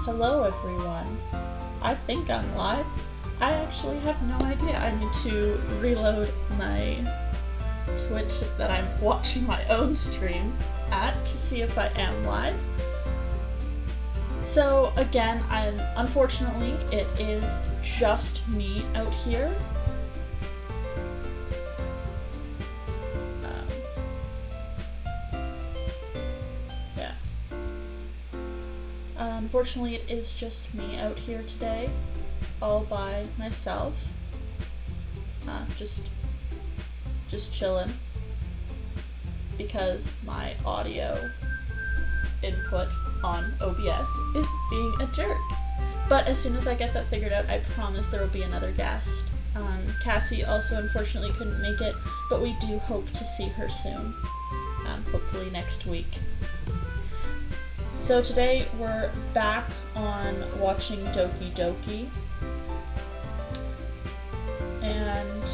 Hello everyone. I think I'm live. I actually have no idea. I need to reload my Twitch that I'm watching my own stream at to see if I am live. So again, unfortunately it is just me out here. Unfortunately, it is just me out here today, all by myself, just chilling, because my audio input on OBS is being a jerk. But as soon as I get that figured out, I promise there will be another guest. Cassie also unfortunately couldn't make it, but we do hope to see her soon, hopefully next week. So today we're back on watching Doki Doki, and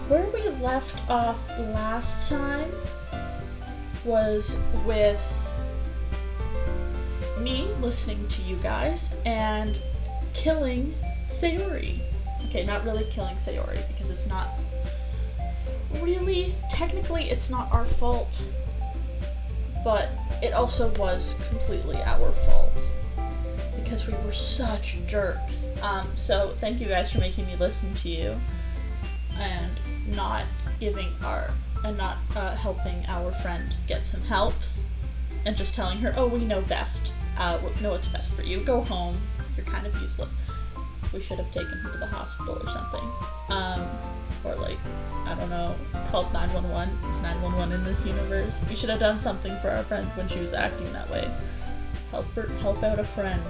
where we left off last time was with me listening to you guys and killing Sayori. Okay, not really killing Sayori, because it's not really, technically it's not our fault, but it also was completely our fault because we were such jerks. So thank you guys for making me listen to you and not helping our friend get some help and just telling her, oh, we know best. Know what's best for you. Go home. You're kind of useless. We should have taken her to the hospital or something. Or like, I don't know, called 911. It's 911 in this universe. We should have done something for our friend when she was acting that way. Help out a friend.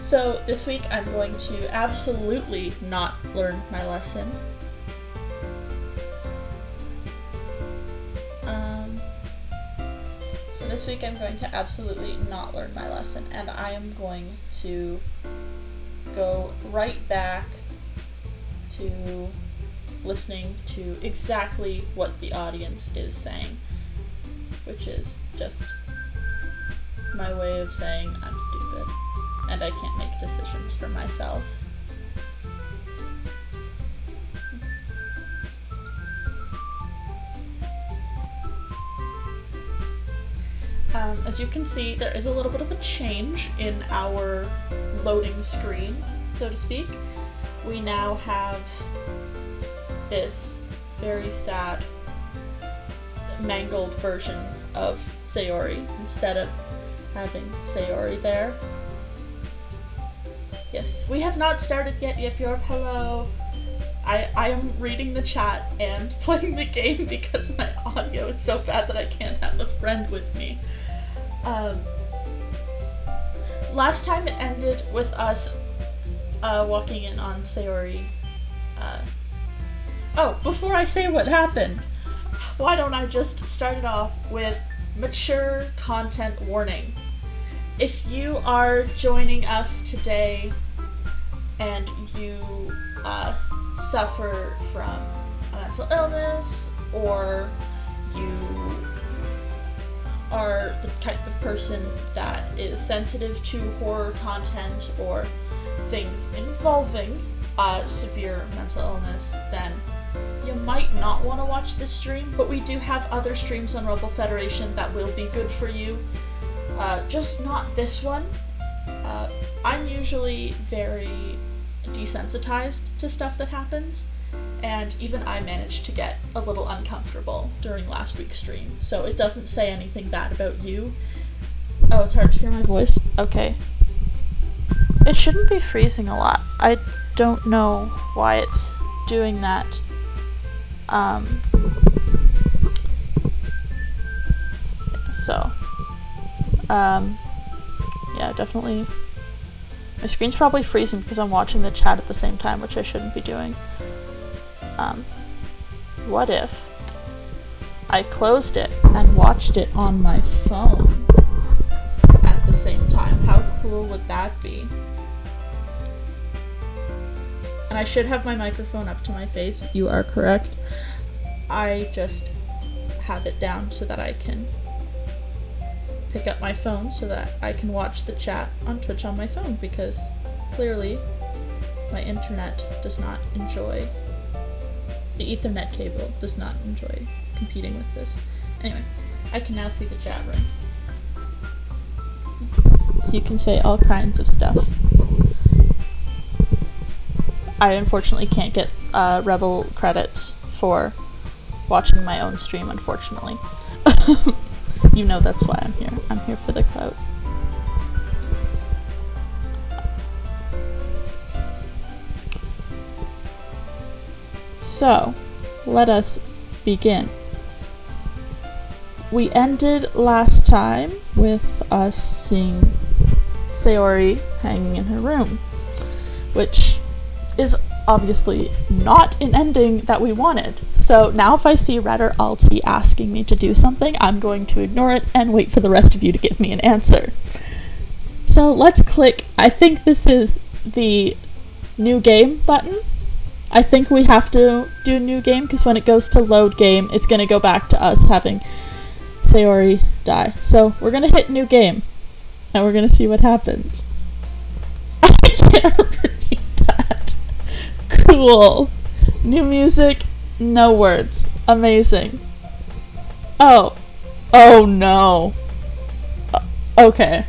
So this week I'm going to absolutely not learn my lesson. So this week I'm going to absolutely not learn my lesson, and I am going to go right back to listening to exactly what the audience is saying, which is just my way of saying I'm stupid and I can't make decisions for myself. As you can see, there is a little bit of a change in our loading screen, so to speak. We now have this very sad, mangled version of Sayori instead of having Sayori there. Yes, we have not started yet, Yipyorp, hello. I am reading the chat and playing the game because my audio is so bad that I can't have a friend with me. Last time it ended with us walking in on Sayori. Oh, before I say what happened, why don't I just start it off with mature content warning. If you are joining us today and you suffer from a mental illness, or you are the type of person that is sensitive to horror content or things involving severe mental illness, then you might not want to watch this stream, but we do have other streams on Rebel Federation that will be good for you. Just not this one. I'm usually very desensitized to stuff that happens, and even I managed to get a little uncomfortable during last week's stream, so it doesn't say anything bad about you. Oh, it's hard to hear my voice? Okay. It shouldn't be freezing a lot. I don't know why it's doing that. Yeah, definitely. My screen's probably freezing because I'm watching the chat at the same time, which I shouldn't be doing. What if I closed it and watched it on my phone at the same time? How cool would that be? And I should have my microphone up to my face. You are correct. I just have it down so that I can pick up my phone so that I can watch the chat on Twitch on my phone, because clearly my internet does not enjoy, the Ethernet cable does not enjoy competing with this. Anyway, I can now see the chat room. So you can say all kinds of stuff. I unfortunately can't get Rebel credits for watching my own stream, unfortunately. You know that's why I'm here. I'm here for the clout. So, let us begin. We ended last time with us seeing Sayori hanging in her room, which is obviously not an ending that we wanted. So now if I see Red or Alti asking me to do something, I'm going to ignore it and wait for the rest of you to give me an answer. So let's click, I think this is the new game button. I think we have to do new game because when it goes to load game, it's going to go back to us having Sayori die. So we're going to hit new game and we're going to see what happens. I can't read that. Cool. New music, no words. Amazing. Oh. Oh no. Okay.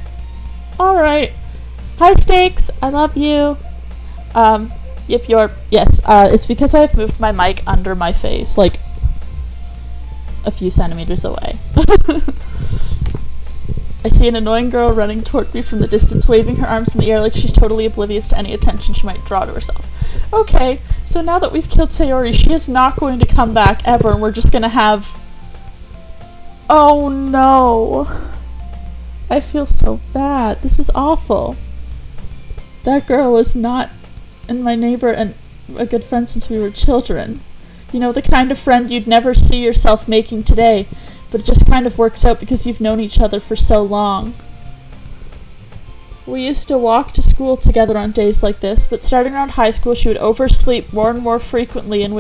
Alright. High stakes. I love you. Yes, it's because I've moved my mic under my face, like a few centimeters away. I see an annoying girl running toward me from the distance, waving her arms in the air like she's totally oblivious to any attention she might draw to herself. Okay, so now that we've killed Sayori, she is not going to come back ever, and we're just gonna have... Oh no! I feel so bad. This is awful. That girl is not my neighbor and a good friend since we were children. You know, the kind of friend you'd never see yourself making today, but it just kind of works out because you've known each other for so long. We used to walk to school together on days like this, but starting around high school she would oversleep more and more frequently and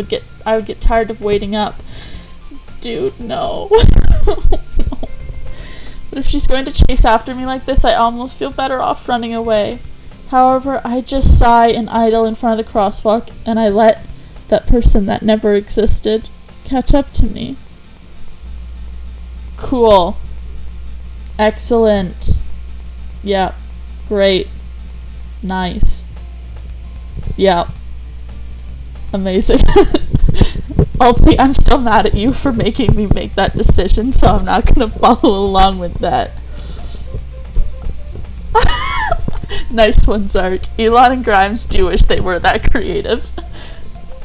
I would get tired of waiting up. Dude, no. No. But if she's going to chase after me like this, I almost feel better off running away. However, I just sigh and idle in front of the crosswalk, and I let that person that never existed catch up to me. Cool. Excellent. Yep. Great. Nice. Yep. Amazing. Alti, I'm still mad at you for making me make that decision, so I'm not gonna follow along with that. Nice one, Zark. Elon and Grimes do wish they were that creative.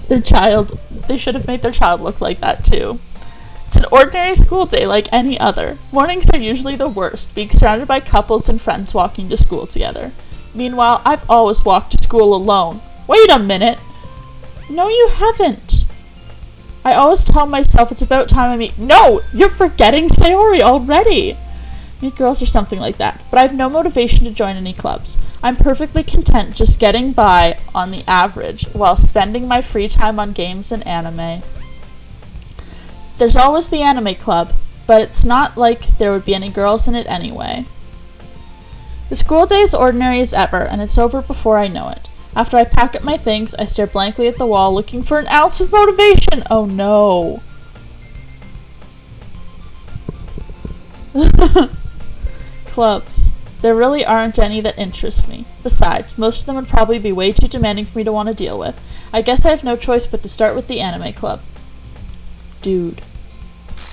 They should have made their child look like that too. It's an ordinary school day like any other. Mornings are usually the worst, being surrounded by couples and friends walking to school together. Meanwhile, I've always walked to school alone. Wait a minute! No, you haven't! I always tell myself it's about time I meet— No! You're forgetting Sayori already! Meet girls or something like that, but I have no motivation to join any clubs. I'm perfectly content just getting by on the average while spending my free time on games and anime. There's always the anime club, but it's not like there would be any girls in it anyway. The school day is ordinary as ever, and it's over before I know it. After I pack up my things, I stare blankly at the wall looking for an ounce of motivation. Oh no. Clubs. There really aren't any that interest me. Besides, most of them would probably be way too demanding for me to want to deal with. I guess I have no choice but to start with the anime club. Dude.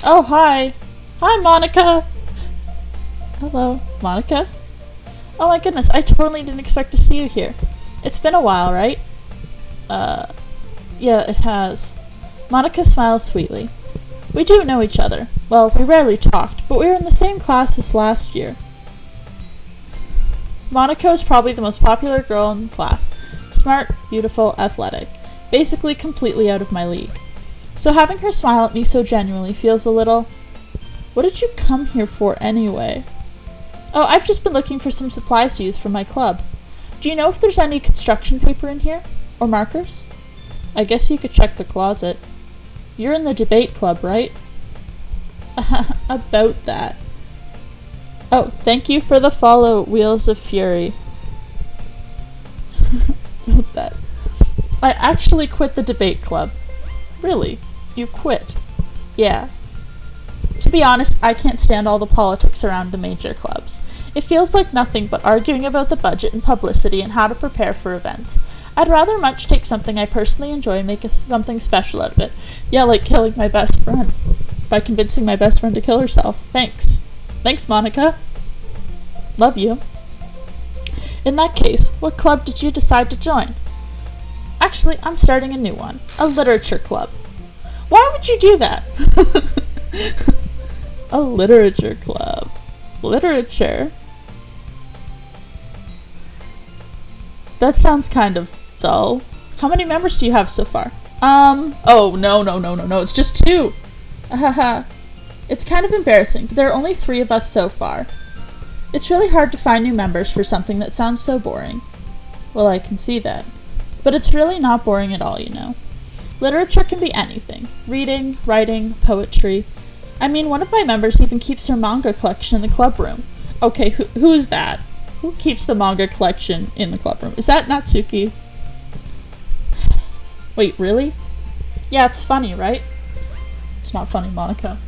Oh, hi. Hi, Monica. Hello, Monica? Oh my goodness, I totally didn't expect to see you here. It's been a while, right? Yeah, it has. Monica smiles sweetly. We do know each other. Well, we rarely talked, but we were in the same class as last year. Monica is probably the most popular girl in class. Smart, beautiful, athletic. Basically completely out of my league. So having her smile at me so genuinely feels a little... What did you come here for anyway? Oh, I've just been looking for some supplies to use for my club. Do you know if there's any construction paper in here? Or markers? I guess you could check the closet. You're in the debate club, right? About that. Oh, thank you for the follow, Wheels of Fury. Note that. I actually quit the debate club. Really? You quit? Yeah. To be honest, I can't stand all the politics around the major clubs. It feels like nothing but arguing about the budget and publicity and how to prepare for events. I'd rather much take something I personally enjoy and make something special out of it. Yeah, like killing my best friend. By convincing my best friend to kill herself. Thanks. Thanks, Monica. Love you. In that case, what club did you decide to join? Actually, I'm starting a new one. A literature club. Why would you do that? A literature club. Literature? That sounds kind of dull. How many members do you have so far? Oh, no, it's just 2. Haha. It's kind of embarrassing, but there are only 3 of us so far. It's really hard to find new members for something that sounds so boring. Well, I can see that. But it's really not boring at all, you know. Literature can be anything. Reading, writing, poetry. I mean, one of my members even keeps her manga collection in the club room. Okay, who is that? Who keeps the manga collection in the club room? Is that Natsuki? Wait, really? Yeah, it's funny, right? It's not funny, Monica.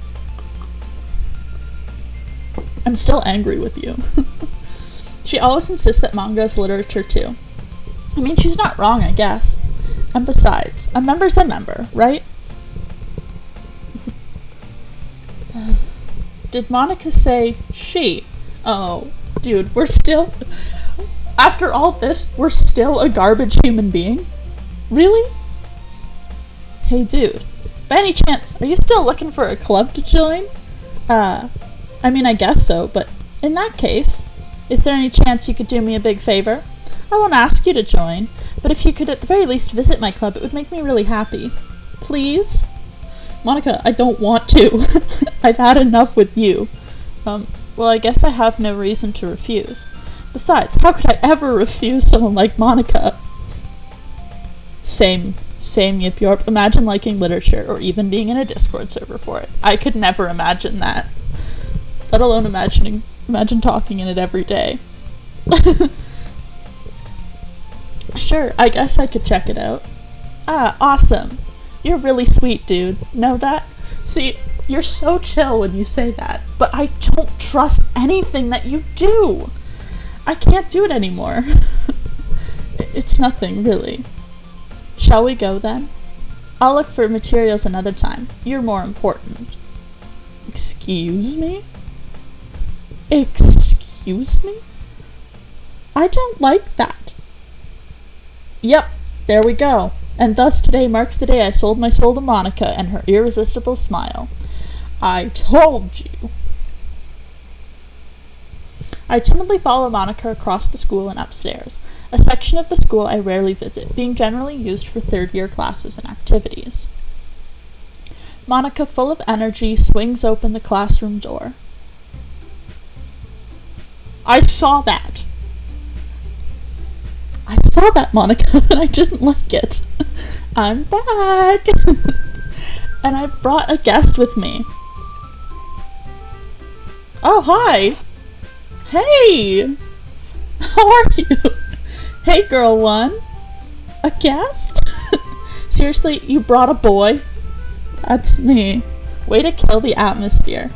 I'm still angry with you. She always insists that manga is literature too. I mean, she's not wrong, I guess. And besides, a member's a member, right? Did Monica say she? Oh, dude, we're still... After all this, we're still a garbage human being? Really? Hey, dude. By any chance, are you still looking for a club to join? I mean, I guess so, but in that case, is there any chance you could do me a big favor? I won't ask you to join, but if you could at the very least visit my club, it would make me really happy. Please? Monica, I don't want to. I've had enough with you. Well, I guess I have no reason to refuse. Besides, how could I ever refuse someone like Monica? Same, Yip Yorp. Imagine liking literature, or even being in a Discord server for it. I could never imagine that. Let alone imagine talking in it every day. Sure, I guess I could check it out. Ah, awesome. You're really sweet, dude. Know that? See, you're so chill when you say that, but I don't trust anything that you do. I can't do it anymore. It's nothing, really. Shall we go, then? I'll look for materials another time. You're more important. Excuse me? Excuse me? I don't like that. Yep, there we go. And thus today marks the day I sold my soul to Monica and her irresistible smile. I told you. I timidly follow Monica across the school and upstairs, a section of the school I rarely visit, being generally used for third-year classes and activities. Monica, full of energy, swings open the classroom door. I saw that, Monica, and I didn't like it. I'm back! And I brought a guest with me. Oh, hi! Hey! How are you? Hey, girl one. A guest? Seriously, you brought a boy? That's me. Way to kill the atmosphere.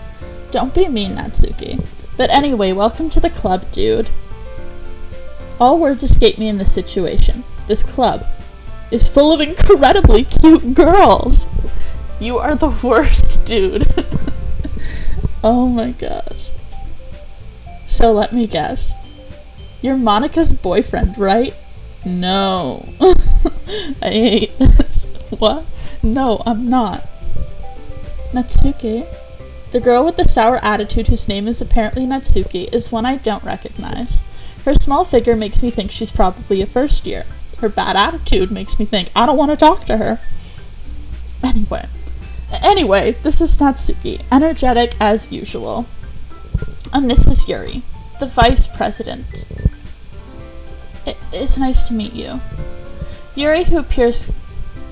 Don't be mean, Natsuki. But anyway, welcome to the club, dude. All words escape me in this situation. This club is full of incredibly cute girls. You are the worst, dude. Oh my gosh. So let me guess. You're Monica's boyfriend, right? No. I hate this. What? No, I'm not. Natsuki? The girl with the sour attitude whose name is apparently Natsuki is one I don't recognize. Her small figure makes me think she's probably a first year. Her bad attitude makes me think I don't want to talk to her. Anyway, this is Natsuki, energetic as usual. And this is Yuri, the vice president. It's nice to meet you. Yuri, who appears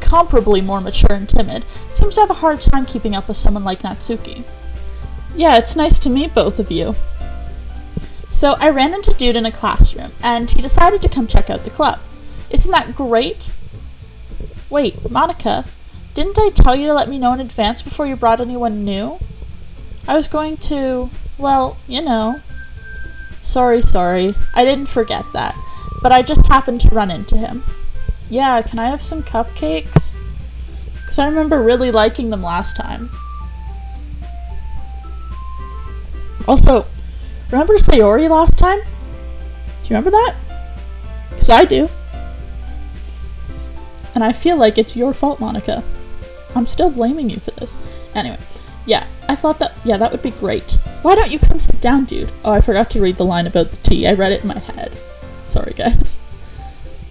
comparably more mature and timid, seems to have a hard time keeping up with someone like Natsuki. Yeah, it's nice to meet both of you. So I ran into Dude in a classroom, and he decided to come check out the club. Isn't that great? Wait, Monica, didn't I tell you to let me know in advance before you brought anyone new? I was going to, well, you know. Sorry, I didn't forget that, but I just happened to run into him. Yeah, can I have some cupcakes? Because I remember really liking them last time. Also, remember Sayori last time? Do you remember that? Because I do. And I feel like it's your fault, Monica. I'm still blaming you for this. Anyway, yeah, I thought that would be great. Why don't you come sit down, Dude? Oh, I forgot to read the line about the tea. I read it in my head. Sorry, guys.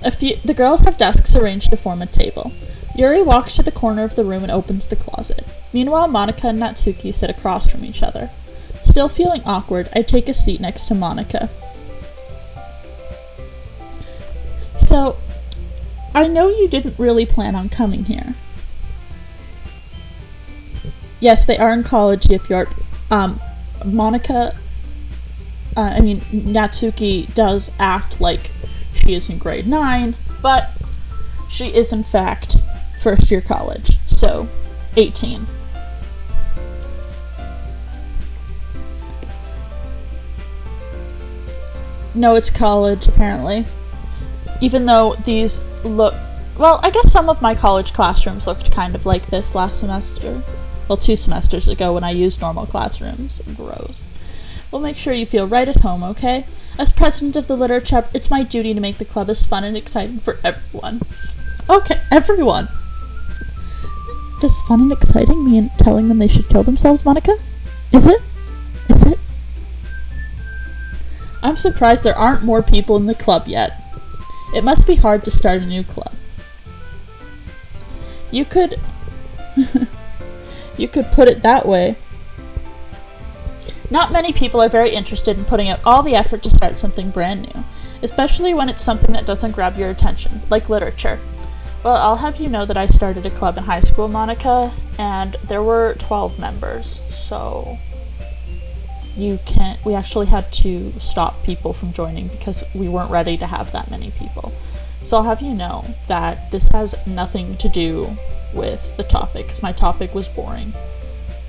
The girls have desks arranged to form a table. Yuri walks to the corner of the room and opens the closet. Meanwhile, Monica and Natsuki sit across from each other. Still feeling awkward, I take a seat next to Monica. So, I know you didn't really plan on coming here. Yes, they are in college, yip yarp. Natsuki does act like she is in grade 9, but she is in fact first year college, so 18. No, it's college, apparently. Even though these look... Well, I guess some of my college classrooms looked kind of like this last semester. Well, 2 semesters ago when I used normal classrooms. Gross. We'll make sure you feel right at home, okay? As president of the literature, it's my duty to make the club as fun and exciting for everyone. Okay, everyone! Does fun and exciting mean telling them they should kill themselves, Monica? Is it? Is it? I'm surprised there aren't more people in the club yet. It must be hard to start a new club. You could... you could put it that way. Not many people are very interested in putting out all the effort to start something brand new, especially when it's something that doesn't grab your attention, like literature. Well, I'll have you know that I started a club in high school, Monica, and there were 12 members, so... we actually had to stop people from joining because we weren't ready to have that many people. So I'll have you know that this has nothing to do with the topic, because my topic was boring.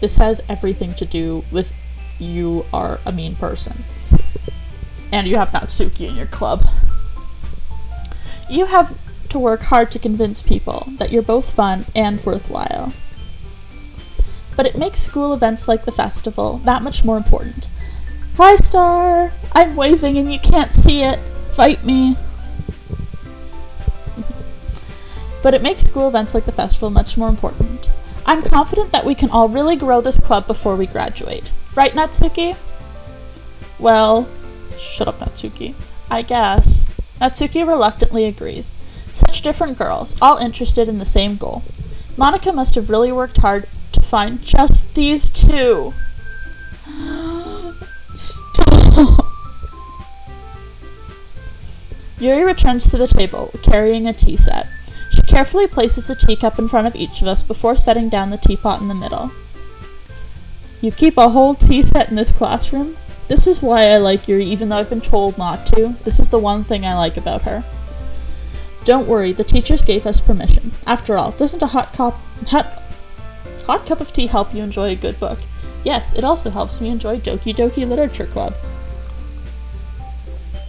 This has everything to do with you are a mean person. And you have Natsuki in your club. You have to work hard to convince people that you're both fun and worthwhile. But it makes school events like the festival that much more important. Hi, Star! I'm waving and you can't see it. Fight me. But it makes school events like the festival much more important. I'm confident that we can all really grow this club before we graduate. Right, Natsuki? Well, shut up, Natsuki. I guess. Natsuki reluctantly agrees. Such different girls, all interested in the same goal. Monica must have really worked hard to find just these two. Stop. Yuri returns to the table, carrying a tea set. She carefully places a teacup in front of each of us before setting down the teapot in the middle. You keep a whole tea set in this classroom? This is why I like Yuri, even though I've been told not to. This is the one thing I like about her. Don't worry, the teachers gave us permission. After all, doesn't a hot cup of tea help you enjoy a good book? Yes, it also helps me enjoy Doki Doki Literature Club.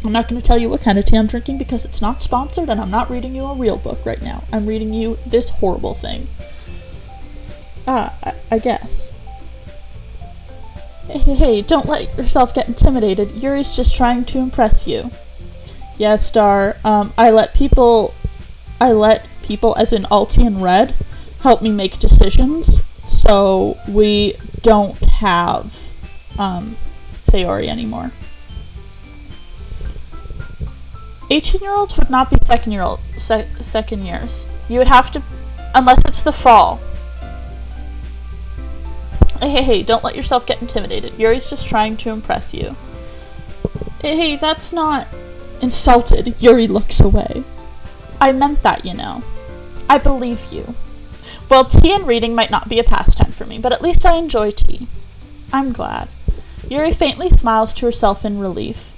I'm not going to tell you what kind of tea I'm drinking because it's not sponsored and I'm not reading you a real book right now. I'm reading you this horrible thing. I guess. Hey, don't let yourself get intimidated. Yuri's just trying to impress you. Yeah, Star, I let people as in Alti and Red help me make decisions, so we don't have, Sayori anymore. 18-year-olds would not be second years. You would have to, unless it's the fall. Hey, don't let yourself get intimidated. Yuri's just trying to impress you. Hey, that's not... Insulted, Yuri looks away. I meant that, you know. I believe you. Well, tea and reading might not be a pastime for me, but at least I enjoy tea. I'm glad. Yuri faintly smiles to herself in relief.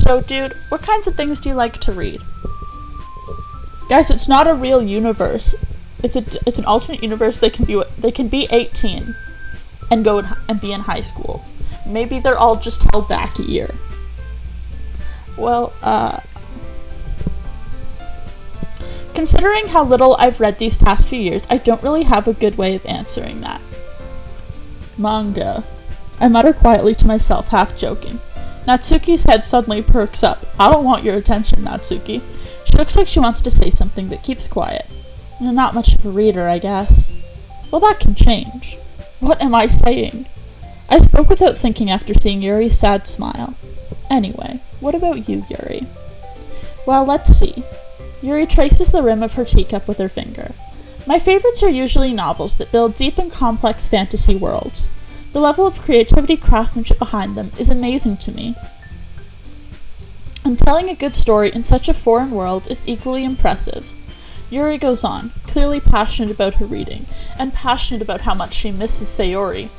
So, dude, what kinds of things do you like to read? Guys, it's not a real universe. It's an alternate universe. They can be 18 and and be in high school. Maybe they're all just held back a year. Well, considering how little I've read these past few years, I don't really have a good way of answering that. Manga. I mutter quietly to myself, half joking. Natsuki's head suddenly perks up. I don't want your attention, Natsuki. She looks like she wants to say something, but keeps quiet. Not much of a reader, I guess. Well, that can change. What am I saying? I spoke without thinking after seeing Yuri's sad smile. Anyway, what about you, Yuri? Well, let's see. Yuri traces the rim of her teacup with her finger. My favorites are usually novels that build deep and complex fantasy worlds. The level of creativity, craftsmanship behind them is amazing to me. And telling a good story in such a foreign world is equally impressive. Yuri goes on, clearly passionate about her reading, and passionate about how much she misses Sayori.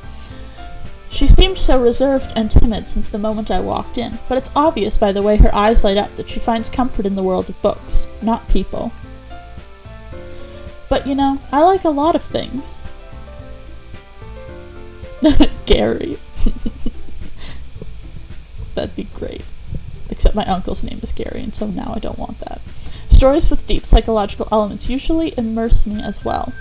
She seemed so reserved and timid since the moment I walked in, but it's obvious by the way her eyes light up that she finds comfort in the world of books, not people. But I like a lot of things. Gary. That'd be great. Except my uncle's name is Gary, and so now I don't want that. Stories with deep psychological elements usually immerse me as well.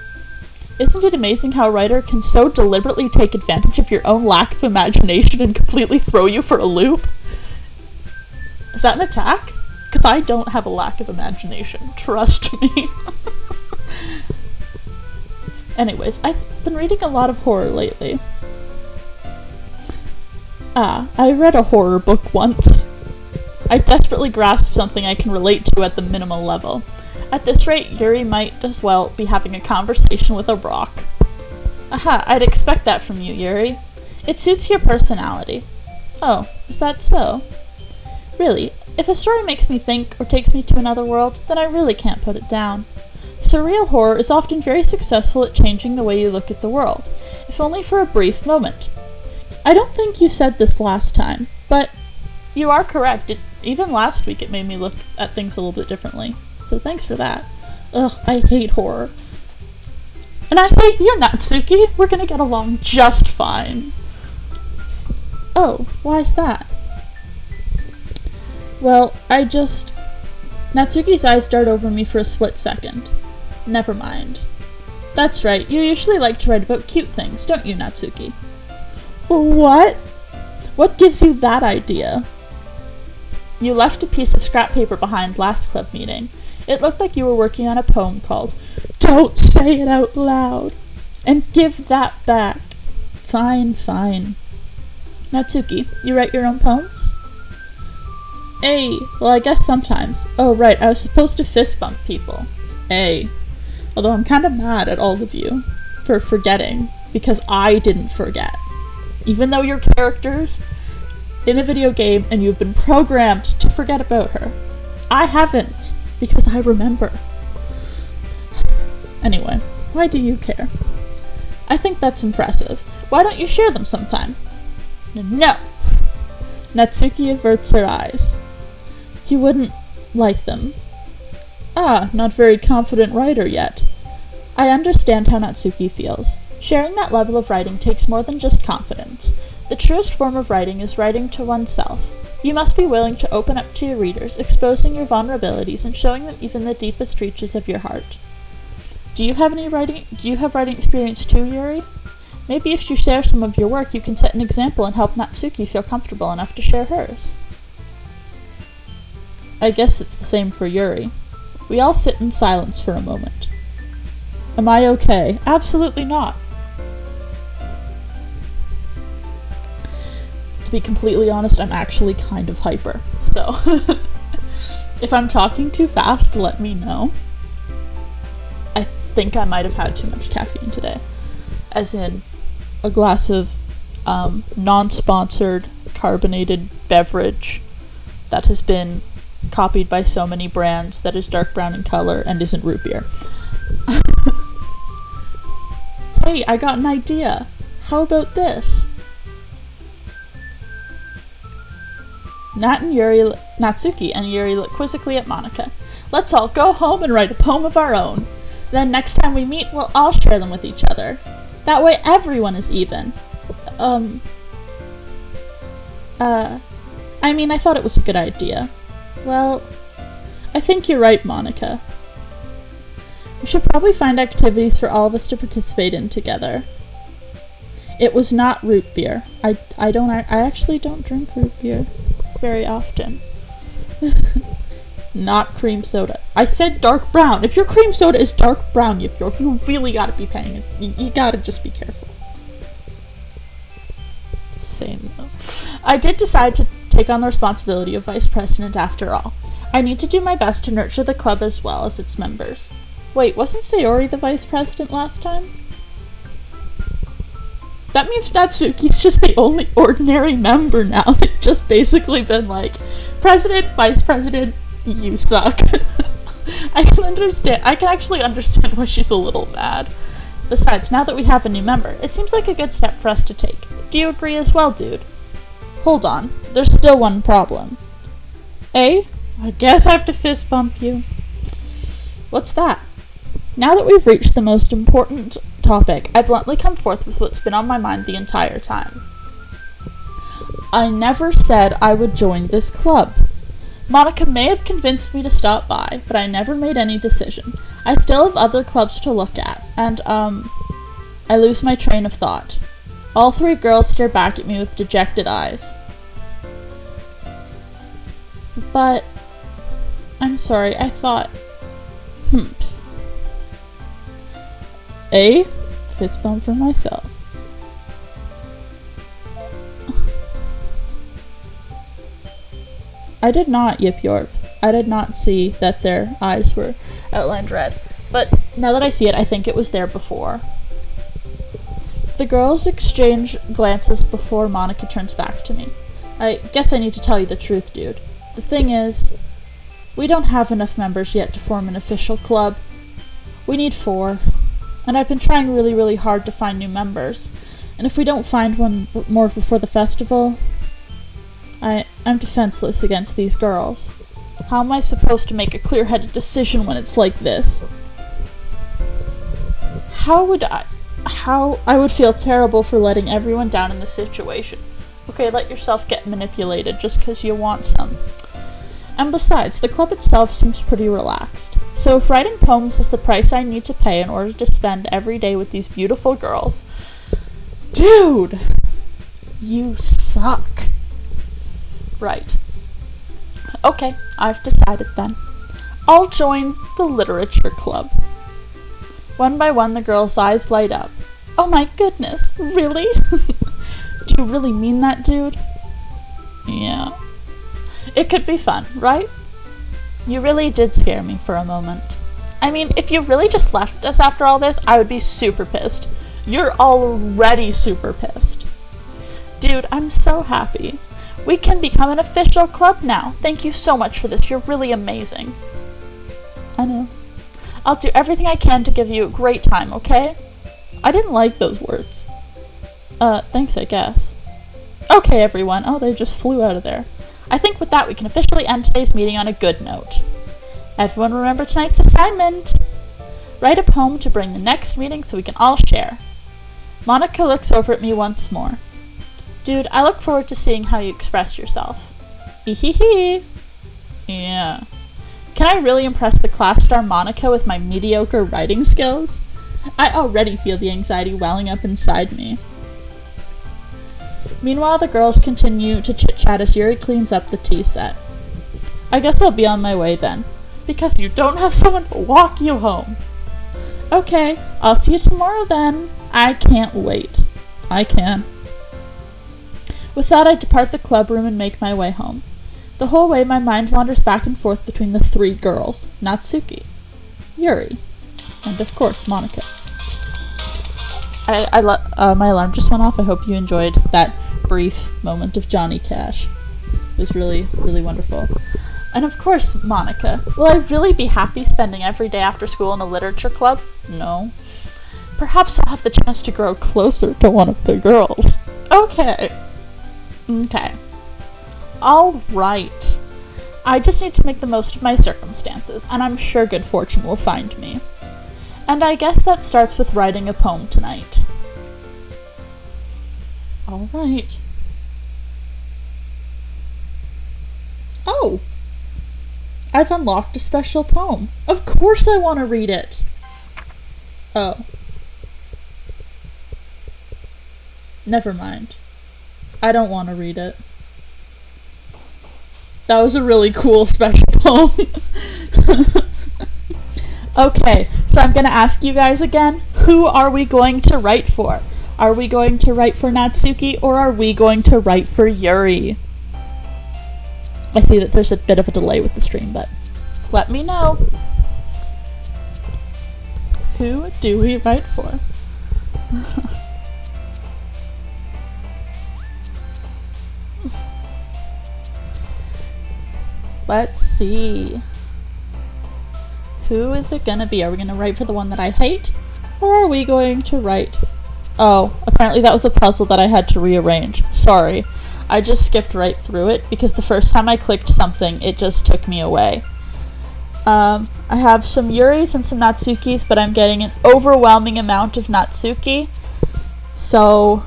Isn't it amazing how a writer can so deliberately take advantage of your own lack of imagination and completely throw you for a loop? Is that an attack? Because I don't have a lack of imagination. Trust me. Anyways, I've been reading a lot of horror lately. I read a horror book once. I desperately grasped something I can relate to at the minimal level. At this rate, Yuri might as well be having a conversation with a rock. Aha, I'd expect that from you, Yuri. It suits your personality. Oh, is that so? Really, if a story makes me think or takes me to another world, then I really can't put it down. Surreal horror is often very successful at changing the way you look at the world, if only for a brief moment. I don't think you said this last time, but you are correct. Even last week it made me look at things a little bit differently. So thanks for that. Ugh, I hate horror. And I hate you, Natsuki. We're gonna get along just fine. Oh, why's that? Well, Natsuki's eyes dart over me for a split second. Never mind. That's right, you usually like to write about cute things, don't you, Natsuki? What? What gives you that idea? You left a piece of scrap paper behind last club meeting. It looked like you were working on a poem called Don't Say It Out Loud, and give that back. Fine. Natsuki, you write your own poems? Hey, well I guess sometimes. Oh right, I was supposed to fist bump people. Hey. Although I'm kind of mad at all of you for forgetting, because I didn't forget. Even though you're characters in a video game and you've been programmed to forget about her. I haven't, because I remember. Anyway, why do you care? I think that's impressive. Why don't you share them sometime? No! Natsuki averts her eyes. You wouldn't like them. Not very confident writer yet. I understand how Natsuki feels. Sharing that level of writing takes more than just confidence. The truest form of writing is writing to oneself. You must be willing to open up to your readers, exposing your vulnerabilities and showing them even the deepest reaches of your heart. Do you have writing experience too, Yuri? Maybe if you share some of your work, you can set an example and help Natsuki feel comfortable enough to share hers. I guess it's the same for Yuri. We all sit in silence for a moment. Am I okay? Absolutely not. To be completely honest, I'm actually kind of hyper. So, if I'm talking too fast, let me know. I think I might have had too much caffeine today. As in, a glass of non-sponsored carbonated beverage that has been copied by so many brands that is dark brown in color and isn't root beer. Hey, I got an idea. How about this? Natsuki and Yuri look quizzically at Monika. Let's all go home and write a poem of our own. Then next time we meet, we'll all share them with each other. That way everyone is even. I mean, I thought it was a good idea. Well, I think you're right, Monika. We should probably find activities for all of us to participate in together. It was not root beer. I actually don't drink root beer very often. Not cream soda. I said dark brown. If your cream soda is dark brown, you really gotta be paying it. You gotta just be careful. Same though. I did decide to take on the responsibility of vice president after all. I need to do my best to nurture the club as well as its members. Wait, wasn't Sayori the vice president last time? That means Natsuki's just the only ordinary member now. They've just basically been like, president, vice president, you suck. I can actually understand why she's a little mad. Besides, now that we have a new member, it seems like a good step for us to take. Do you agree as well, dude? Hold on, there's still one problem. I guess I have to fist bump you. What's that? Now that we've reached the most important topic, I bluntly come forth with what's been on my mind the entire time. I never said I would join this club. Monika may have convinced me to stop by, but I never made any decision. I still have other clubs to look at, and, I lose my train of thought. All three girls stare back at me with dejected eyes. But, I'm sorry, I thought, fist bump for myself. I did not yip yorp. I did not see that their eyes were outlined red. But now that I see it, I think it was there before. The girls exchange glances before Monika turns back to me. I guess I need to tell you the truth, dude. The thing is, we don't have enough members yet to form an official club. We need 4. And I've been trying really, really hard to find new members. And if we don't find one more before the festival, I'm defenseless against these girls. How am I supposed to make a clear-headed decision when it's like this? I would feel terrible for letting everyone down in this situation. Okay, let yourself get manipulated just because you want some. And besides, the club itself seems pretty relaxed. So if writing poems is the price I need to pay in order to spend every day with these beautiful girls, dude, you suck. Right. Okay, I've decided then. I'll join the literature club. One by one, the girls' eyes light up. Oh my goodness, really? Do you really mean that, dude? Yeah. It could be fun, right? You really did scare me for a moment. I mean, if you really just left us after all this, I would be super pissed. You're already super pissed. Dude, I'm so happy. We can become an official club now. Thank you so much for this. You're really amazing. I know. I'll do everything I can to give you a great time, okay? I didn't like those words. Thanks, I guess. Okay, everyone. Oh, they just flew out of there. I think with that, we can officially end today's meeting on a good note. Everyone remember tonight's assignment. Write a poem to bring the next meeting so we can all share. Monika looks over at me once more. Dude, I look forward to seeing how you express yourself. Hee. Yeah. Can I really impress the class star Monika with my mediocre writing skills? I already feel the anxiety welling up inside me. Meanwhile, the girls continue to chit-chat as Yuri cleans up the tea set. I guess I'll be on my way then, because you don't have someone to walk you home. Okay, I'll see you tomorrow then. I can't wait. I can. With that, I depart the club room and make my way home. The whole way, my mind wanders back and forth between the 3 girls, Natsuki, Yuri, and of course, Monika. My alarm just went off. I hope you enjoyed that brief moment of Johnny Cash. It was really, really wonderful. And of course, Monika. Will I really be happy spending every day after school in a literature club? No. Perhaps I'll have the chance to grow closer to one of the girls. Okay. All right. I just need to make the most of my circumstances, and I'm sure good fortune will find me. And I guess that starts with writing a poem tonight. All right. Oh! I've unlocked a special poem. Of course I want to read it! Oh. Never mind. I don't want to read it. That was a really cool special poem. Okay, so I'm gonna ask you guys again, who are we going to write for? Are we going to write for Natsuki, or are we going to write for Yuri? I see that there's a bit of a delay with the stream, but let me know. Who do we write for? Let's see. Who is it gonna be? Are we gonna write for the one that I hate? Or are we going to write... Oh, apparently that was a puzzle that I had to rearrange. Sorry. I just skipped right through it because the first time I clicked something, it just took me away. I have some Yuris and some Natsukis, but I'm getting an overwhelming amount of Natsuki. So,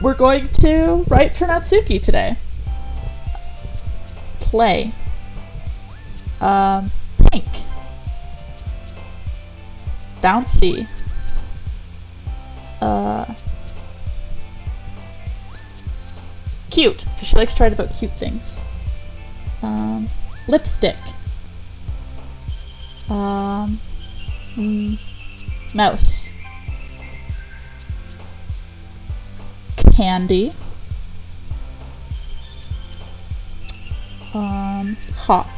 we're going to write for Natsuki today. Play. Pink. Bouncy. Cute, because she likes to write about cute things. Lipstick. Mouse. Candy. Hop.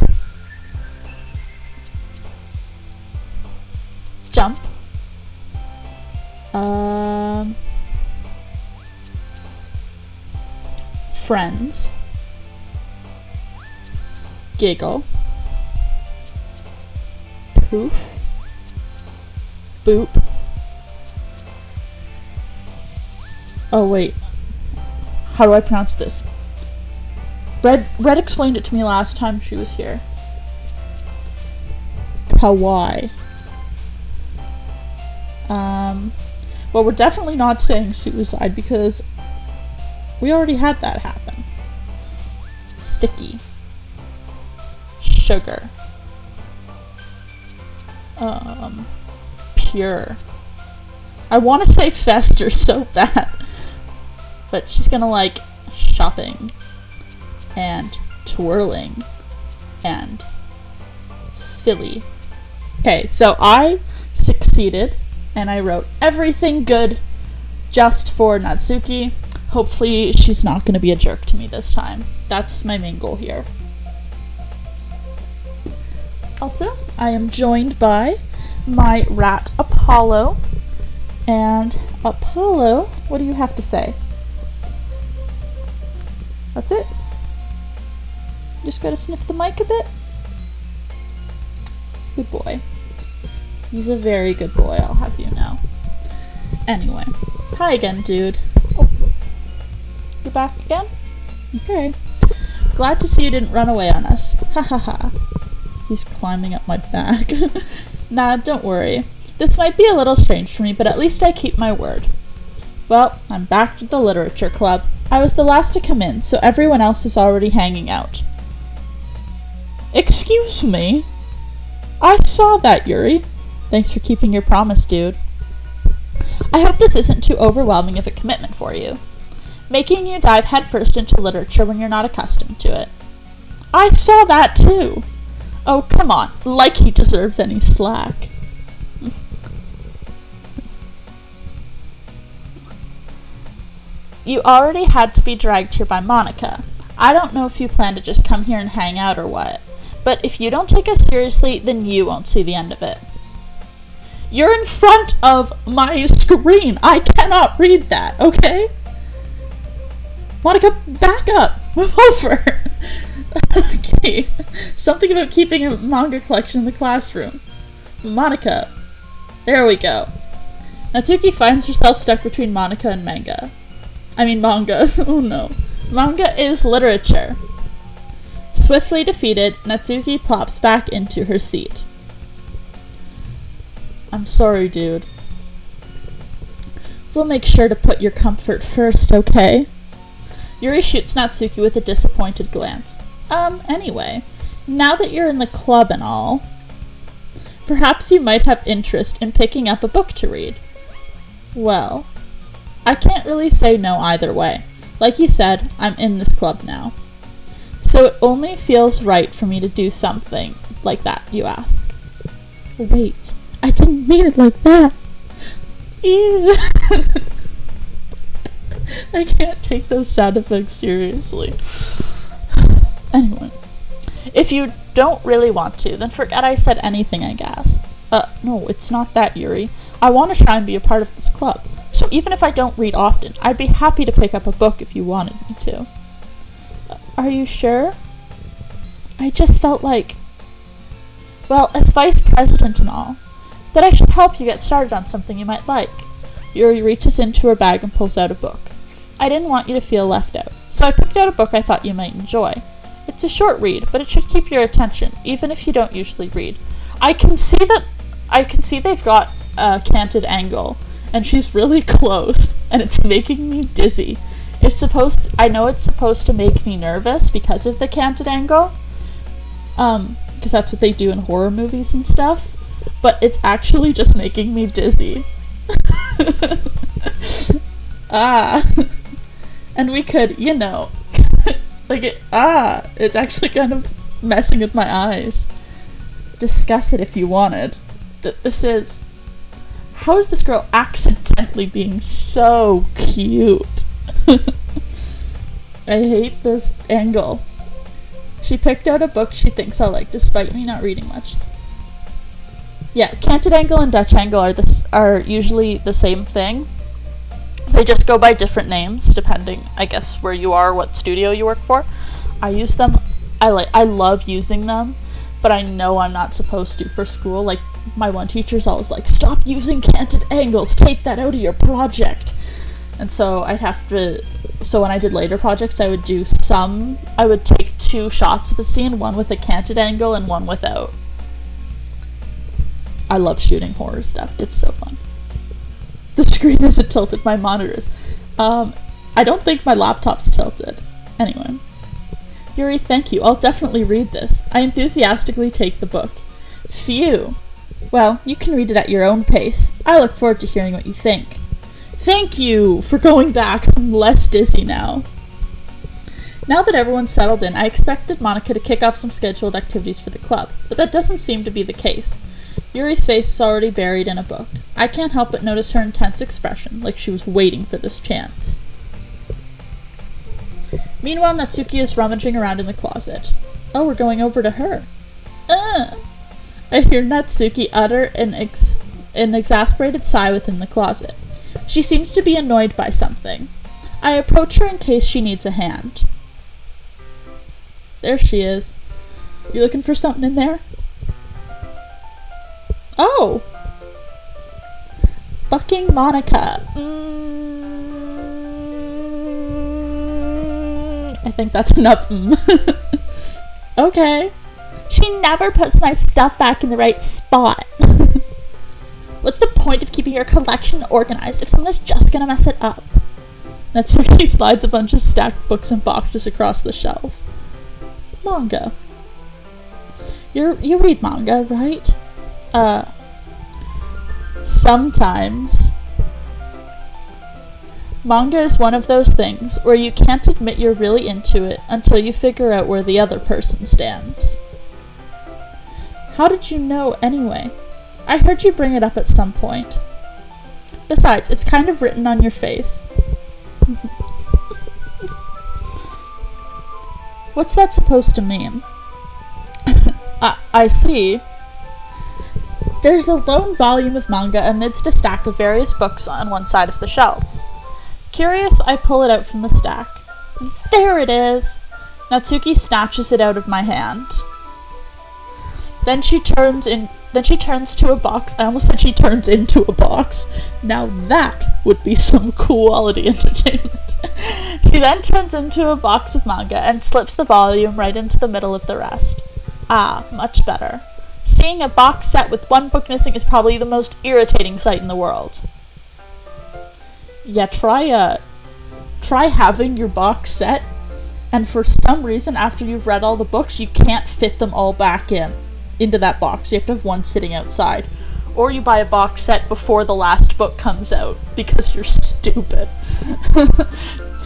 Jump. Friends. Giggle. Poof. Boop. Oh wait. How do I pronounce this? Red explained it to me last time she was here. Kawaii. Well, we're definitely not saying suicide because we already had that happen. Sticky. Sugar. Pure. I want to say fester so bad, but she's gonna like shopping and twirling and silly. Okay, so I succeeded and I wrote everything good just for Natsuki. Hopefully she's not going to be a jerk to me this time. That's my main goal here. Also, I am joined by my rat Apollo. And Apollo, what do you have to say? That's it? Just gotta sniff the mic a bit? Good boy. He's a very good boy, I'll have you know. Anyway, hi again, dude. Oh, you're back again? Okay. Glad to see you didn't run away on us. Ha ha ha. He's climbing up my back. Nah, don't worry. This might be a little strange for me, but at least I keep my word. Well, I'm back to the literature club. I was the last to come in, so everyone else is already hanging out. Excuse me? I saw that, Yuri. Thanks for keeping your promise, dude. I hope this isn't too overwhelming of a commitment for you. Making you dive headfirst into literature when you're not accustomed to it. I saw that too. Oh, come on, like he deserves any slack. You already had to be dragged here by Monica. I don't know if you plan to just come here and hang out or what, but if you don't take us seriously, then you won't see the end of it. You're in front of my screen. I cannot read that, okay? Monica, back up. Move over. Okay. Something about keeping a manga collection in the classroom. Monica. There we go. Natsuki finds herself stuck between Monica and manga. Oh no. Manga is literature. Swiftly defeated, Natsuki plops back into her seat. I'm sorry, dude. We'll make sure to put your comfort first, okay? Yuri shoots Natsuki with a disappointed glance. Anyway, now that you're in the club and all, perhaps you might have interest in picking up a book to read. Well, I can't really say no either way. Like you said, I'm in this club now. So it only feels right for me to do something like that, you ask. Wait, I didn't mean it like that. Ew. I can't take those sound effects seriously. Anyway, if you don't really want to, then forget I said anything, I guess. No, it's not that, Yuri. I want to try and be a part of this club. So even if I don't read often, I'd be happy to pick up a book if you wanted me to. Are you sure? I just felt like, well, as vice president and all, that I should help you get started on something you might like. Yuri reaches into her bag and pulls out a book. I didn't want you to feel left out, so I picked out a book I thought you might enjoy. It's a short read, but it should keep your attention, even if you don't usually read. I can see they've got a canted angle, and she's really close, and it's making me dizzy. I know it's supposed to make me nervous because of the canted angle, because that's what they do in horror movies and stuff, but it's actually just making me dizzy. And we could, it's actually kind of messing with my eyes. Discuss it if you wanted. This is, how is this girl accidentally being so cute? I hate this angle. She picked out a book she thinks I'll like, despite me not reading much. Yeah, canted angle and Dutch angle are usually the same thing. They just go by different names, depending, I guess, where you are, what studio you work for. I use them. I love using them, but I know I'm not supposed to for school. Like, my one teacher's always like, stop using canted angles, take that out of your project. And so when I did later projects, I would take 2 shots of a scene, one with a canted angle and one without. I love shooting horror stuff. It's so fun. The screen isn't tilted, my monitor is. I don't think my laptop's tilted. Anyway. Yuri, thank you. I'll definitely read this. I enthusiastically take the book. Phew. Well, you can read it at your own pace. I look forward to hearing what you think. Thank you for going back. I'm less dizzy now. Now that everyone's settled in, I expected Monica to kick off some scheduled activities for the club, but that doesn't seem to be the case. Yuri's face is already buried in a book. I can't help but notice her intense expression, like she was waiting for this chance. Meanwhile, Natsuki is rummaging around in the closet. Oh, we're going over to her. I hear Natsuki utter an exasperated sigh within the closet. She seems to be annoyed by something. I approach her in case she needs a hand. There she is. You looking for something in there? Oh! Fucking Monica. I think that's enough. Okay. She never puts my stuff back in the right spot. What's the point of keeping your collection organized if someone is just gonna mess it up? Natsuki slides a bunch of stacked books and boxes across the shelf. Manga. You read manga, right? Sometimes. Manga is one of those things where you can't admit you're really into it until you figure out where the other person stands. How did you know anyway? I heard you bring it up at some point. Besides, it's kind of written on your face. What's that supposed to mean? I see. There's a lone volume of manga amidst a stack of various books on one side of the shelves. Curious, I pull it out from the stack. There it is! Natsuki snatches it out of my hand. Then she turns to a box. I almost said she turns into a box. Now that would be some quality entertainment. She then turns into a box of manga and slips the volume right into the middle of the rest. Ah, much better. Seeing a box set with one book missing is probably the most irritating sight in the world. Yeah, try having your box set, and for some reason, after you've read all the books, you can't fit them all back into that box. You have to have one sitting outside. Or you buy a box set before the last book comes out, because you're stupid.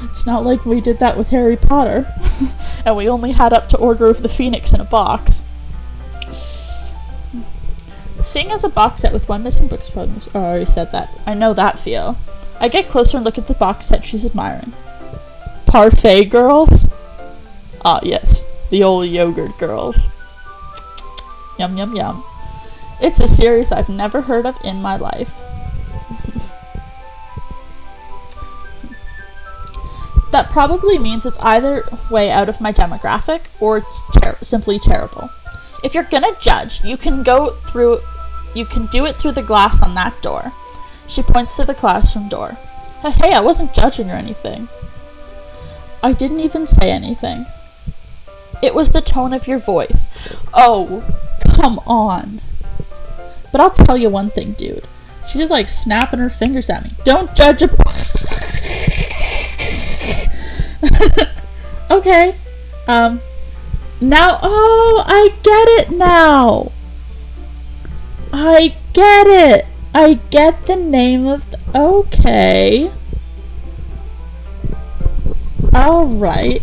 It's not like we did that with Harry Potter, and we only had up to Order of the Phoenix in a box. Seeing as a box set with one missing book is probably I already said that. I know that feel. I get closer and look at the box set she's admiring. Parfait Girls? Ah, yes. The old yogurt girls. Yum, yum, yum. It's a series I've never heard of in my life. That probably means it's either way out of my demographic, or it's simply terrible. If you're gonna judge, you can do it through the glass on that door. She points to the classroom door. Hey, I wasn't judging or anything. I didn't even say anything. It was the tone of your voice. Oh, come on. But I'll tell you one thing, dude. She just like snapping her fingers at me. Don't judge a Okay. Now, oh, I get it now. I get it. I get the name of okay. Alright.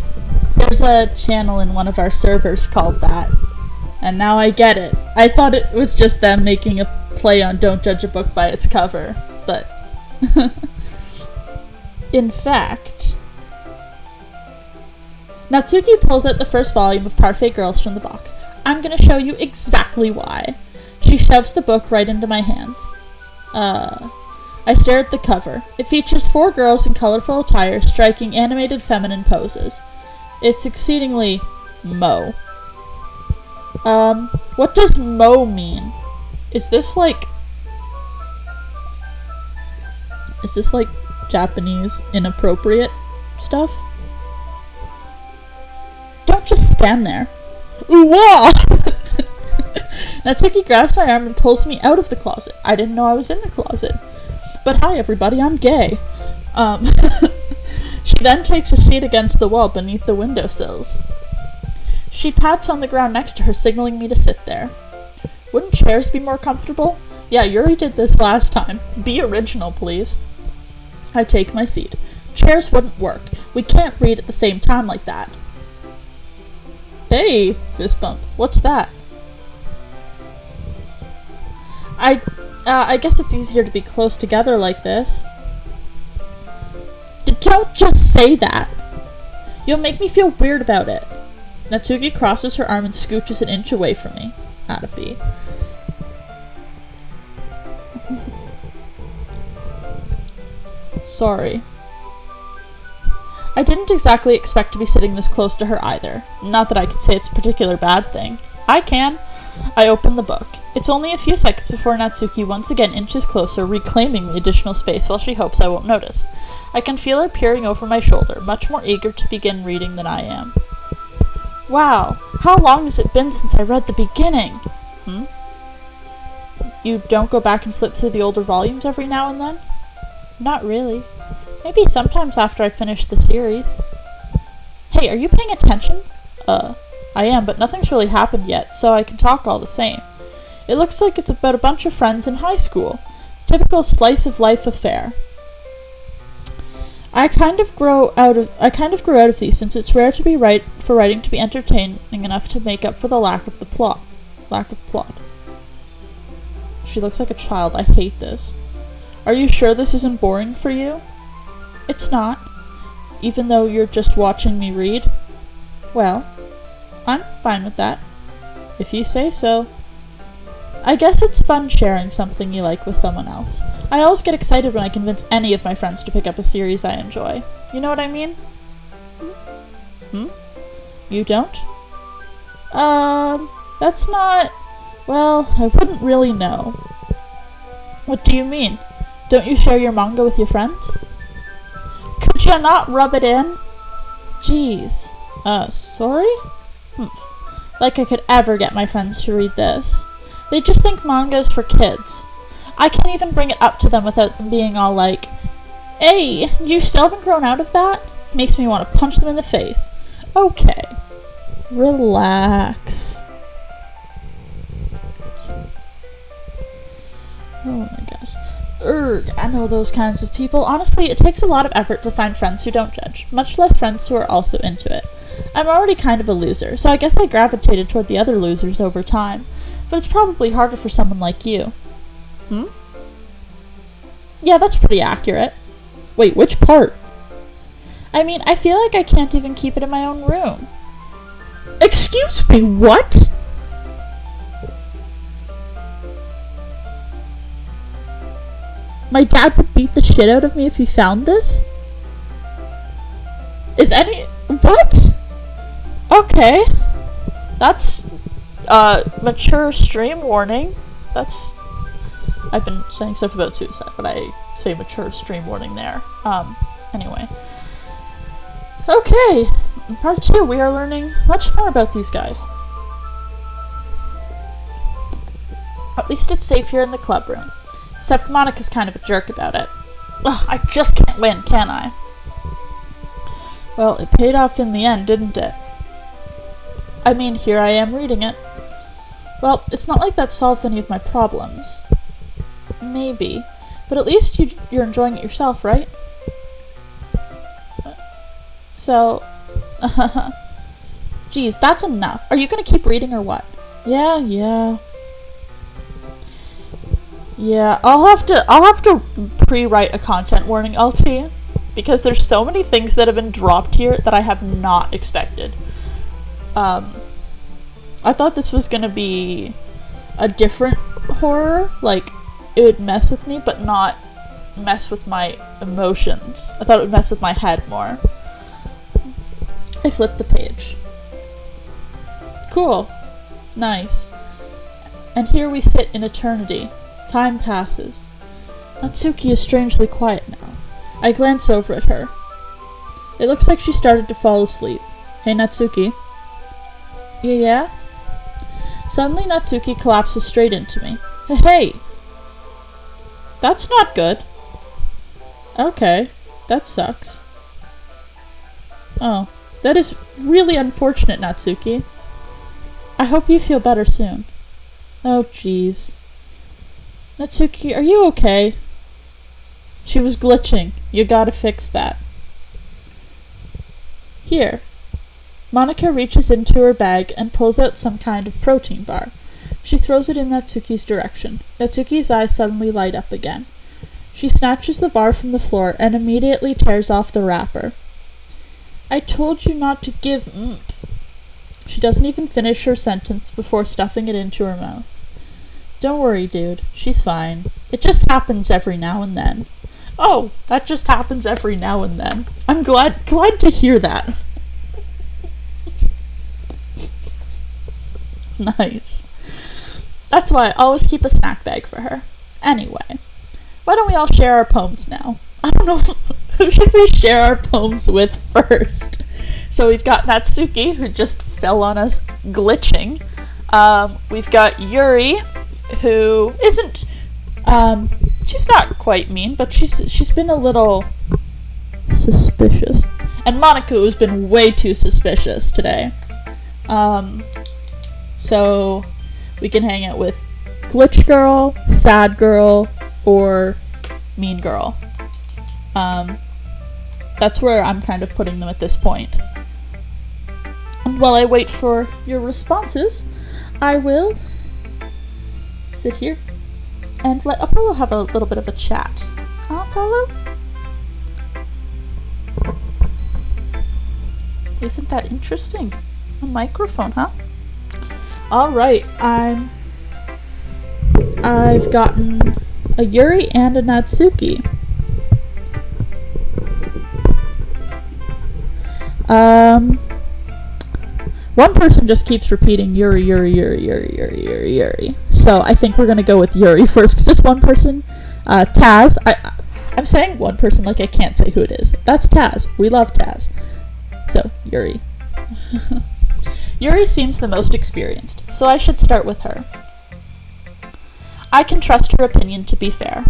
There's a channel in one of our servers called that. And now I get it. I thought it was just them making a play on Don't Judge a Book by its cover. But in fact, Natsuki pulls out the first volume of Parfait Girls from the box. I'm gonna show you exactly why. She shoves the book right into my hands. I stare at the cover. It features 4 girls in colorful attire striking animated feminine poses. It's exceedingly mo. What does mo mean? Is this like Japanese inappropriate stuff? Don't just stand there. Ooh-wah! Natsuki grabs my arm and pulls me out of the closet. I didn't know I was in the closet. But hi everybody, I'm gay. She then takes a seat against the wall beneath the windowsills. She pats on the ground next to her, signaling me to sit there. Wouldn't chairs be more comfortable? Yeah, Yuri did this last time. Be original, please. I take my seat. Chairs wouldn't work. We can't read at the same time like that. Hey, fist bump. What's that? I guess it's easier to be close together like this. Don't just say that. You'll make me feel weird about it. Natsuki crosses her arm and scooches an inch away from me. Atta B. Sorry. I didn't exactly expect to be sitting this close to her either. Not that I could say it's a particular bad thing. I can. I open the book. It's only a few seconds before Natsuki once again inches closer, reclaiming the additional space while she hopes I won't notice. I can feel her peering over my shoulder, much more eager to begin reading than I am. Wow, how long has it been since I read the beginning? You don't go back and flip through the older volumes every now and then? Not really. Maybe sometimes after I finish the series. Hey, are you paying attention? I am, but nothing's really happened yet, so I can talk all the same. It looks like it's about a bunch of friends in high school. Typical slice of life affair. I kind of grew out of these, since it's rare for writing to be entertaining enough to make up for the lack of plot. She looks like a child. I hate this. Are you sure this isn't boring for you? It's not. Even though you're just watching me read? Well, I'm fine with that. If you say so. I guess it's fun sharing something you like with someone else. I always get excited when I convince any of my friends to pick up a series I enjoy. You know what I mean? You don't? That's not... Well, I wouldn't really know. What do you mean? Don't you share your manga with your friends? Could you not rub it in? Jeez. Sorry? Like I could ever get my friends to read this. They just think manga is for kids. I can't even bring it up to them without them being all like, hey, you still haven't grown out of that? Makes me want to punch them in the face. Okay. Relax. Jeez. Oh my gosh. I know those kinds of people. Honestly, it takes a lot of effort to find friends who don't judge, much less friends who are also into it. I'm already kind of a loser, so I guess I gravitated toward the other losers over time. But it's probably harder for someone like you. Yeah, that's pretty accurate. Wait, which part? I mean, I feel like I can't even keep it in my own room. Excuse me, what? My dad would beat the shit out of me if he found this? What? Okay. That's, mature stream warning. I've been saying stuff about suicide, but I say mature stream warning there. Anyway. Okay. In part 2, we are learning much more about these guys. At least it's safe here in the club room. Except Monica's kind of a jerk about it. Ugh, I just can't win, can I? Well, it paid off in the end, didn't it? I mean, here I am reading it. Well, it's not like that solves any of my problems. Maybe. But at least you're enjoying it yourself, right? So... Geez, that's enough. Are you gonna keep reading or what? Yeah. Yeah, I'll have to pre-write a content warning, LT, because there's so many things that have been dropped here that I have not expected. I thought this was gonna be a different horror, like, it would mess with me, but not mess with my emotions. I thought it would mess with my head more. I flipped the page. Cool. Nice. And here we sit in eternity. Time passes. Natsuki is strangely quiet now. I glance over at her. It looks like she started to fall asleep. Hey, Natsuki. Yeah? Suddenly, Natsuki collapses straight into me. Hey! That's not good. Okay. That sucks. Oh. That is really unfortunate, Natsuki. I hope you feel better soon. Oh, jeez. Natsuki, are you okay? She was glitching. You gotta fix that. Here. Monica reaches into her bag and pulls out some kind of protein bar. She throws it in Natsuki's direction. Natsuki's eyes suddenly light up again. She snatches the bar from the floor and immediately tears off the wrapper. I told you not to give oomph. She doesn't even finish her sentence before stuffing it into her mouth. Don't worry, dude. She's fine. It just happens every now and then. Oh, that just happens every now and then. I'm glad to hear that. Nice. That's why I always keep a snack bag for her. Anyway, why don't we all share our poems now? I don't know, who should we share our poems with first? So we've got Natsuki, who just fell on us glitching. We've got Yuri, who isn't, she's not quite mean, but she's been a little suspicious. And Monica, who's been way too suspicious today. So we can hang out with Glitch Girl, Sad Girl, or Mean Girl. That's where I'm kind of putting them at this point. And while I wait for your responses, I will sit here and let Apollo have a little bit of a chat. Huh, Apollo? Isn't that interesting? A microphone, huh? Alright, I've gotten a Yuri and a Natsuki. One person just keeps repeating Yuri. So I think we're gonna go with Yuri first, because this one person, Taz, I'm saying one person like I can't say who it is. That's Taz. We love Taz. So, Yuri. Yuri seems the most experienced, so I should start with her. I can trust her opinion to be fair.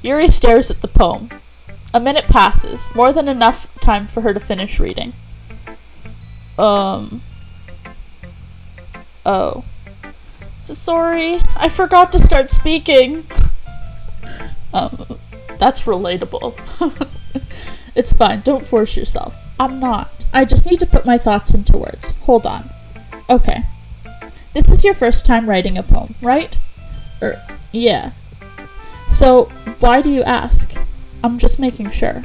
Yuri stares at the poem. A minute passes, more than enough time for her to finish reading. Oh. So sorry, I forgot to start speaking. That's relatable. It's fine, don't force yourself. I'm not. I just need to put my thoughts into words. Hold on. Okay. This is your first time writing a poem, right? Yeah. So, why do you ask? I'm just making sure.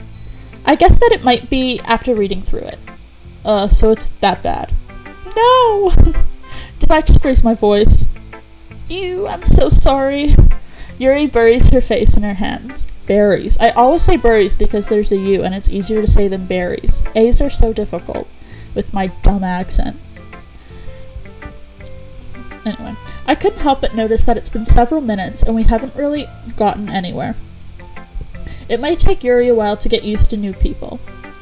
I guess that it might be after reading through it. So it's that bad. No! Did I just raise my voice? Ew, I'm so sorry. Yuri buries her face in her hands. Berries. I always say berries because there's a U and it's easier to say than berries. A's are so difficult with my dumb accent. Anyway, I couldn't help but notice that it's been several minutes and we haven't really gotten anywhere. It might take Yuri a while to get used to new people.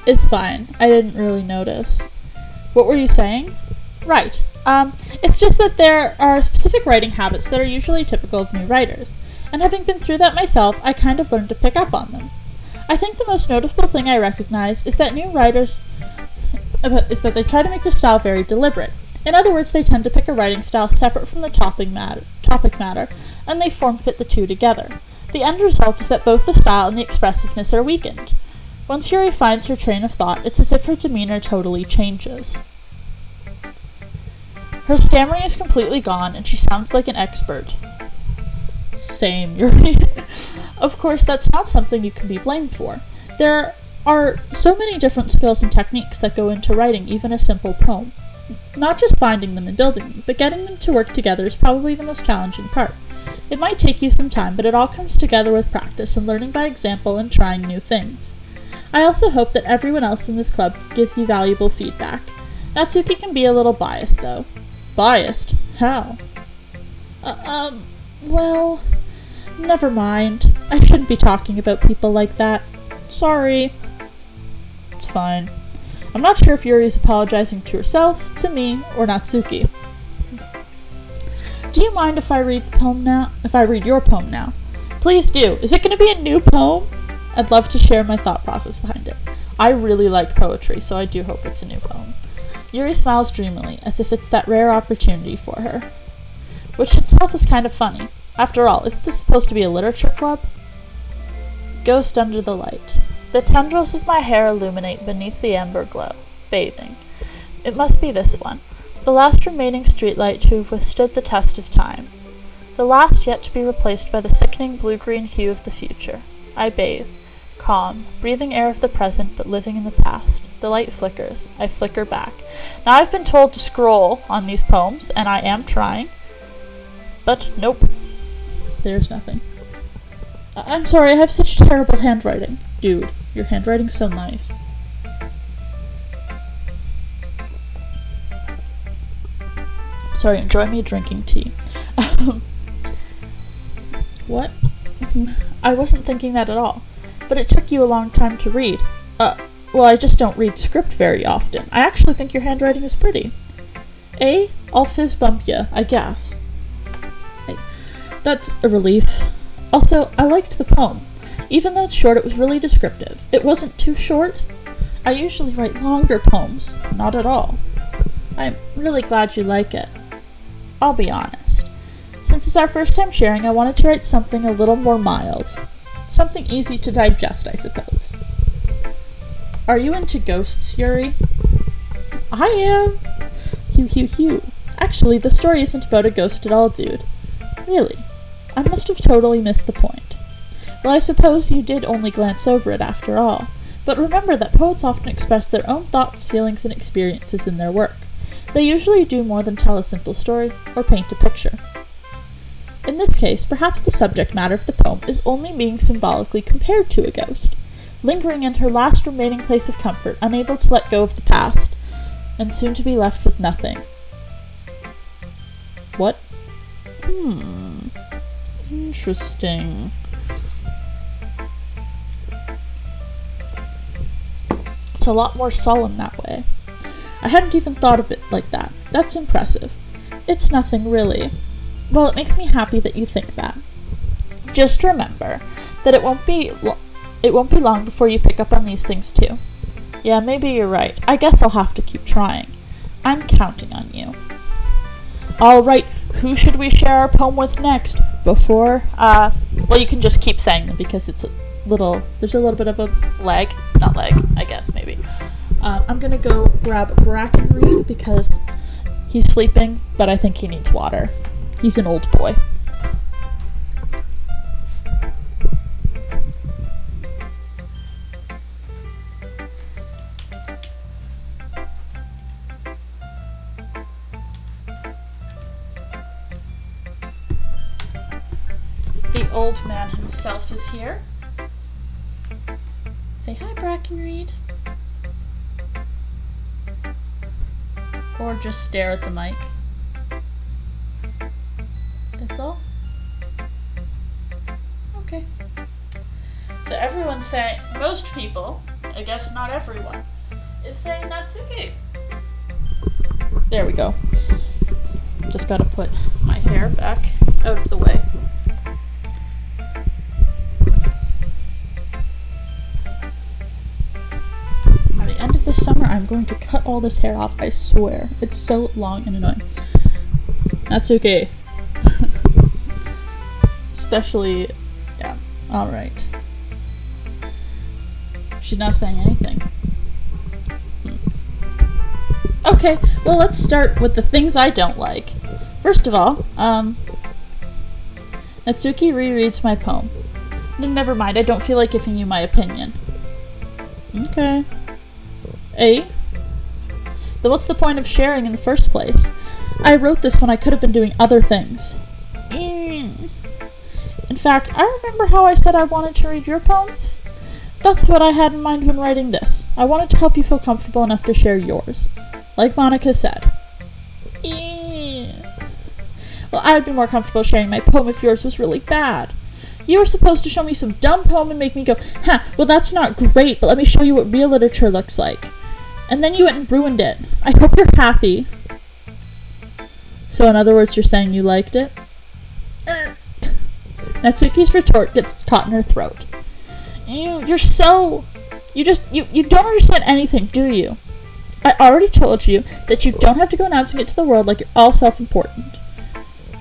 It's fine. I didn't really notice. What were you saying? Right. It's just that there are specific writing habits that are usually typical of new writers. And having been through that myself, I kind of learned to pick up on them. I think the most noticeable thing I recognize is that new writers they try to make their style very deliberate. In other words, they tend to pick a writing style separate from the topic matter, and they form-fit the two together. The end result is that both the style and the expressiveness are weakened. Once Yuri finds her train of thought, it's as if her demeanor totally changes. Her stammering is completely gone, and she sounds like an expert. Same, Yuri. Of course, that's not something you can be blamed for. There are so many different skills and techniques that go into writing even a simple poem. Not just finding them and building them, but getting them to work together is probably the most challenging part. It might take you some time, but it all comes together with practice and learning by example and trying new things. I also hope that everyone else in this club gives you valuable feedback. Natsuki can be a little biased, though. Biased? How? Well, never mind. I shouldn't be talking about people like that. Sorry. It's fine. I'm not sure if Yuri is apologizing to herself, to me, or Natsuki. Do you mind if I read the poem now? If I read your poem now? Please do. Is it going to be a new poem? I'd love to share my thought process behind it. I really like poetry, so I do hope it's a new poem. Yuri smiles dreamily, as if it's that rare opportunity for her. Which itself is kind of funny. After all, isn't this supposed to be a literature club? Ghost under the light. The tendrils of my hair illuminate beneath the amber glow. Bathing. It must be this one. The last remaining streetlight to have withstood the test of time. The last yet to be replaced by the sickening blue-green hue of the future. I bathe. Calm. Breathing air of the present, but living in the past. The light flickers. I flicker back. Now I've been told to scroll on these poems, and I am trying. But nope. There's nothing. I'm sorry, I have such terrible handwriting. Dude, your handwriting's so nice. Sorry, enjoy me drinking tea. What? I wasn't thinking that at all. But it took you a long time to read. Well, I just don't read script very often. I actually think your handwriting is pretty. I'll fizz bump ya, I guess. That's a relief. Also, I liked the poem. Even though it's short, it was really descriptive. It wasn't too short. I usually write longer poems. Not at all. I'm really glad you like it. I'll be honest. Since it's our first time sharing, I wanted to write something a little more mild. Something easy to digest, I suppose. Are you into ghosts, Yuri? I am. Hew. Actually, the story isn't about a ghost at all, dude. Really? I must have totally missed the point. Well, I suppose you did only glance over it after all. But remember that poets often express their own thoughts, feelings, and experiences in their work. They usually do more than tell a simple story or paint a picture. In this case, perhaps the subject matter of the poem is only being symbolically compared to a ghost, lingering in her last remaining place of comfort, unable to let go of the past, and soon to be left with nothing. What? Interesting. It's a lot more solemn that way. I hadn't even thought of it like that. That's impressive. It's nothing, really. Well, it makes me happy that you think that. Just remember that it won't be long before you pick up on these things too. Yeah, maybe you're right. I guess I'll have to keep trying. I'm counting on you. All right, who should we share our poem with next? Well, you can just keep saying them because there's a little bit of a lag. Not lag, I guess, maybe. I'm gonna go grab Brackenreed because he's sleeping, but I think he needs water. He's an old boy. The old man himself is here. Say hi, Brackenreed. Or just stare at the mic. That's all? Okay. So everyone's saying, most people, I guess not everyone, is saying Natsuki. There we go. Just gotta put my hair back out of the way. By the end of this summer, I'm going to cut all this hair off, I swear. It's so long and annoying. Natsuki. Especially, yeah, alright. She's not saying anything. Okay, well, let's start with the things I don't like. First of all, Natsuki rereads my poem. Never mind, I don't feel like giving you my opinion. Okay. Then what's the point of sharing in the first place? I wrote this when I could have been doing other things. In fact, I remember how I said I wanted to read your poems. That's what I had in mind when writing this. I wanted to help you feel comfortable enough to share yours. Like Monica said. Well, I would be more comfortable sharing my poem if yours was really bad. You were supposed to show me some dumb poem and make me go, well that's not great, but let me show you what real literature looks like. And then you went and ruined it. I hope you're happy. So in other words, you're saying you liked it? Natsuki's retort gets caught in her throat. You don't understand anything, do you? I already told you that you don't have to go announcing it to the world like you're all self-important.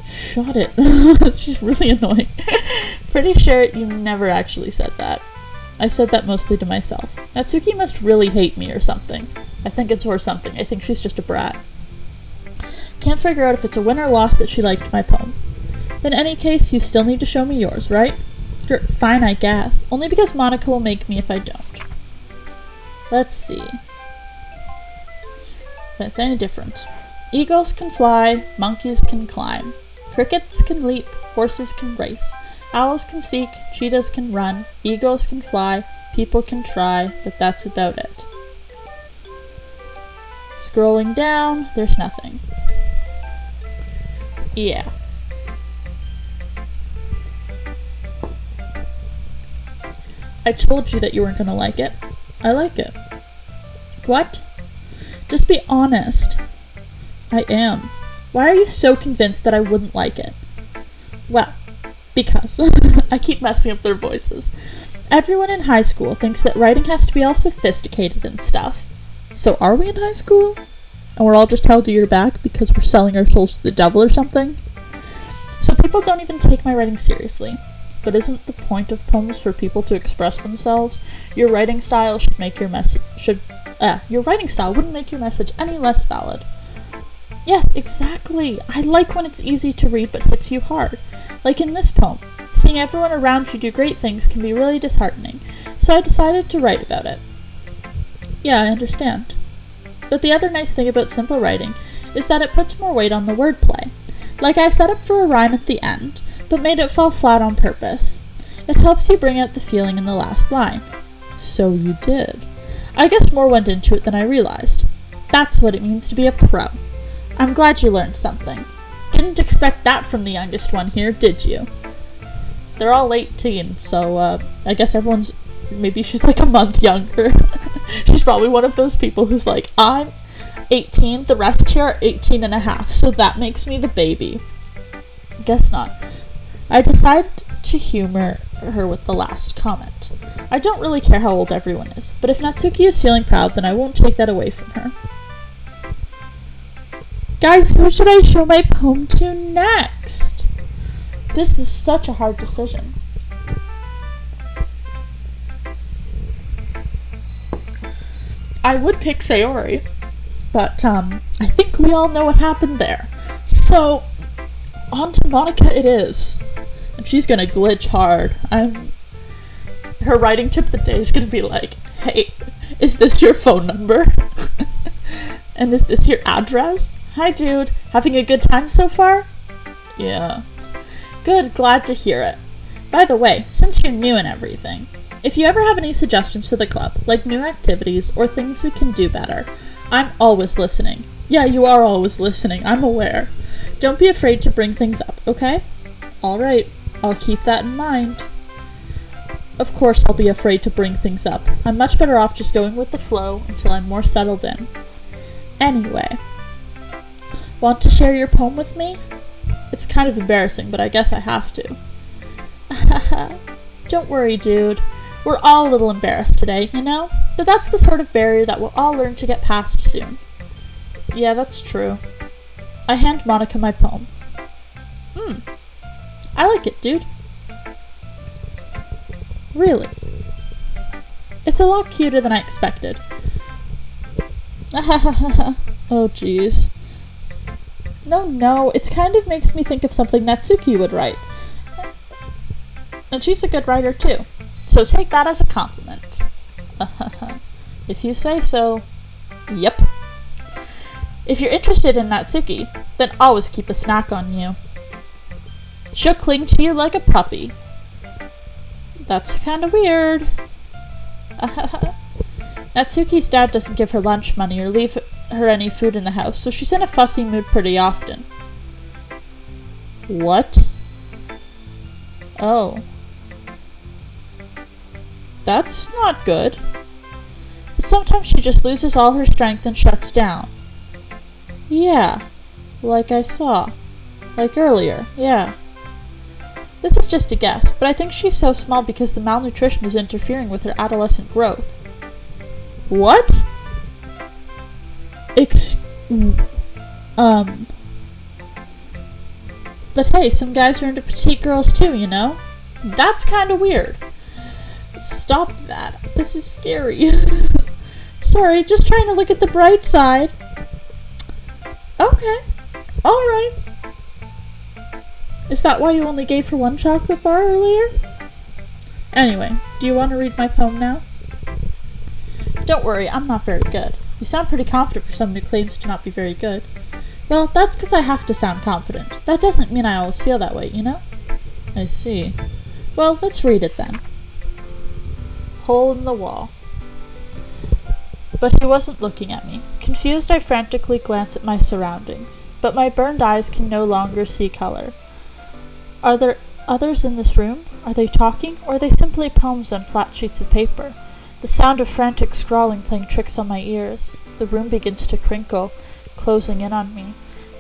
Shut it. She's really annoying. Pretty sure you never actually said that. I said that mostly to myself. Natsuki must really hate me or something. I think it's or something. I think she's just a brat. Can't figure out if it's a win or loss that she liked my poem. In any case, you still need to show me yours, right? Fine, I guess. Only because Monica will make me if I don't. Let's see. If it's any different. Eagles can fly, monkeys can climb. Crickets can leap, horses can race. Owls can seek, cheetahs can run. Eagles can fly, people can try, but that's about it. Scrolling down, there's nothing. Yeah. I told you that you weren't gonna like it. I like it. What? Just be honest. I am. Why are you so convinced that I wouldn't like it? Well, because I keep messing up their voices. Everyone in high school thinks that writing has to be all sophisticated and stuff. So are we in high school? And we're all just held to your back because we're selling our souls to the devil or something? So people don't even take my writing seriously. But isn't the point of poems for people to express themselves? Your writing style should make your your writing style wouldn't make your message any less valid. Yes, exactly. I like when it's easy to read but hits you hard. Like in this poem. Seeing everyone around you do great things can be really disheartening. So I decided to write about it. Yeah, I understand. But the other nice thing about simple writing is that it puts more weight on the wordplay. Like I set up for a rhyme at the end, but made it fall flat on purpose. It helps you bring out the feeling in the last line. So you did. I guess more went into it than I realized. That's what it means to be a pro. I'm glad you learned something. Didn't expect that from the youngest one here, did you? They're all late teens, so I guess maybe she's like a month younger. She's probably one of those people who's like, I'm 18, the rest here are 18 and a half, so that makes me the baby. Guess not. I decided to humor her with the last comment. I don't really care how old everyone is, but if Natsuki is feeling proud, then I won't take that away from her. Guys, who should I show my poem to next? This is such a hard decision. I would pick Sayori, but I think we all know what happened there. So, on to Monica it is. And she's gonna glitch hard. Her writing tip of the day is gonna be like, hey, is this your phone number? And is this your address? Hi dude, having a good time so far? Yeah. Good, glad to hear it. By the way, since you're new and everything, if you ever have any suggestions for the club, like new activities or things we can do better, I'm always listening. Yeah, you are always listening, I'm aware. Don't be afraid to bring things up, okay? Alright, I'll keep that in mind. Of course I'll be afraid to bring things up. I'm much better off just going with the flow until I'm more settled in. Anyway, want to share your poem with me? It's kind of embarrassing, but I guess I have to. Don't worry, dude. We're all a little embarrassed today, you know? But that's the sort of barrier that we'll all learn to get past soon. Yeah, that's true. I hand Monica my poem. I like it, dude. Really? It's a lot cuter than I expected. Oh, jeez. No, it kind of makes me think of something Natsuki would write. And she's a good writer, too. So take that as a compliment. If you say so. Yep. If you're interested in Natsuki, then always keep a snack on you. She'll cling to you like a puppy. That's kind of weird. Natsuki's dad doesn't give her lunch money or leave her any food in the house, so she's in a fussy mood pretty often. What? Oh. That's not good. But sometimes she just loses all her strength and shuts down. Yeah. Like I saw. Like earlier, yeah. This is just a guess, but I think she's so small because the malnutrition is interfering with her adolescent growth. What? But hey, some guys are into petite girls too, you know? That's kinda weird. Stop that. This is scary. Sorry, just trying to look at the bright side. Okay. Alright. Is that why you only gave her one chocolate bar earlier? Anyway, do you want to read my poem now? Don't worry, I'm not very good. You sound pretty confident for someone who claims to not be very good. Well, that's because I have to sound confident. That doesn't mean I always feel that way, you know? I see. Well, let's read it then. Hole in the wall. But he wasn't looking at me. Confused, I frantically glance at my surroundings. But my burned eyes can no longer see color. Are there others in this room? Are they talking, or are they simply poems on flat sheets of paper? The sound of frantic scrawling playing tricks on my ears. The room begins to crinkle, closing in on me.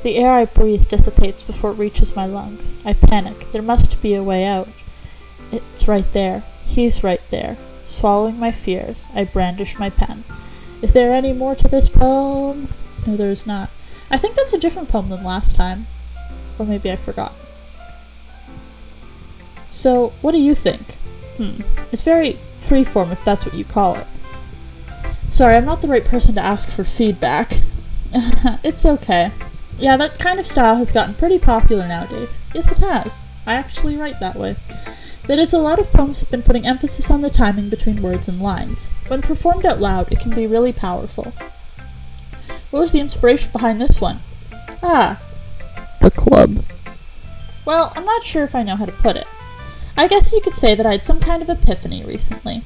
The air I breathe dissipates before it reaches my lungs. I panic. There must be a way out. It's right there. He's right there. Swallowing my fears, I brandish my pen. Is there any more to this poem? No, there is not. I think that's a different poem than last time. Or maybe I forgot. So, what do you think? It's very freeform, if that's what you call it. Sorry, I'm not the right person to ask for feedback. It's okay. Yeah, that kind of style has gotten pretty popular nowadays. Yes, it has. I actually write that way. That is, a lot of poems have been putting emphasis on the timing between words and lines. When performed out loud, it can be really powerful. What was the inspiration behind this one? The club. Well, I'm not sure if I know how to put it. I guess you could say that I had some kind of epiphany recently.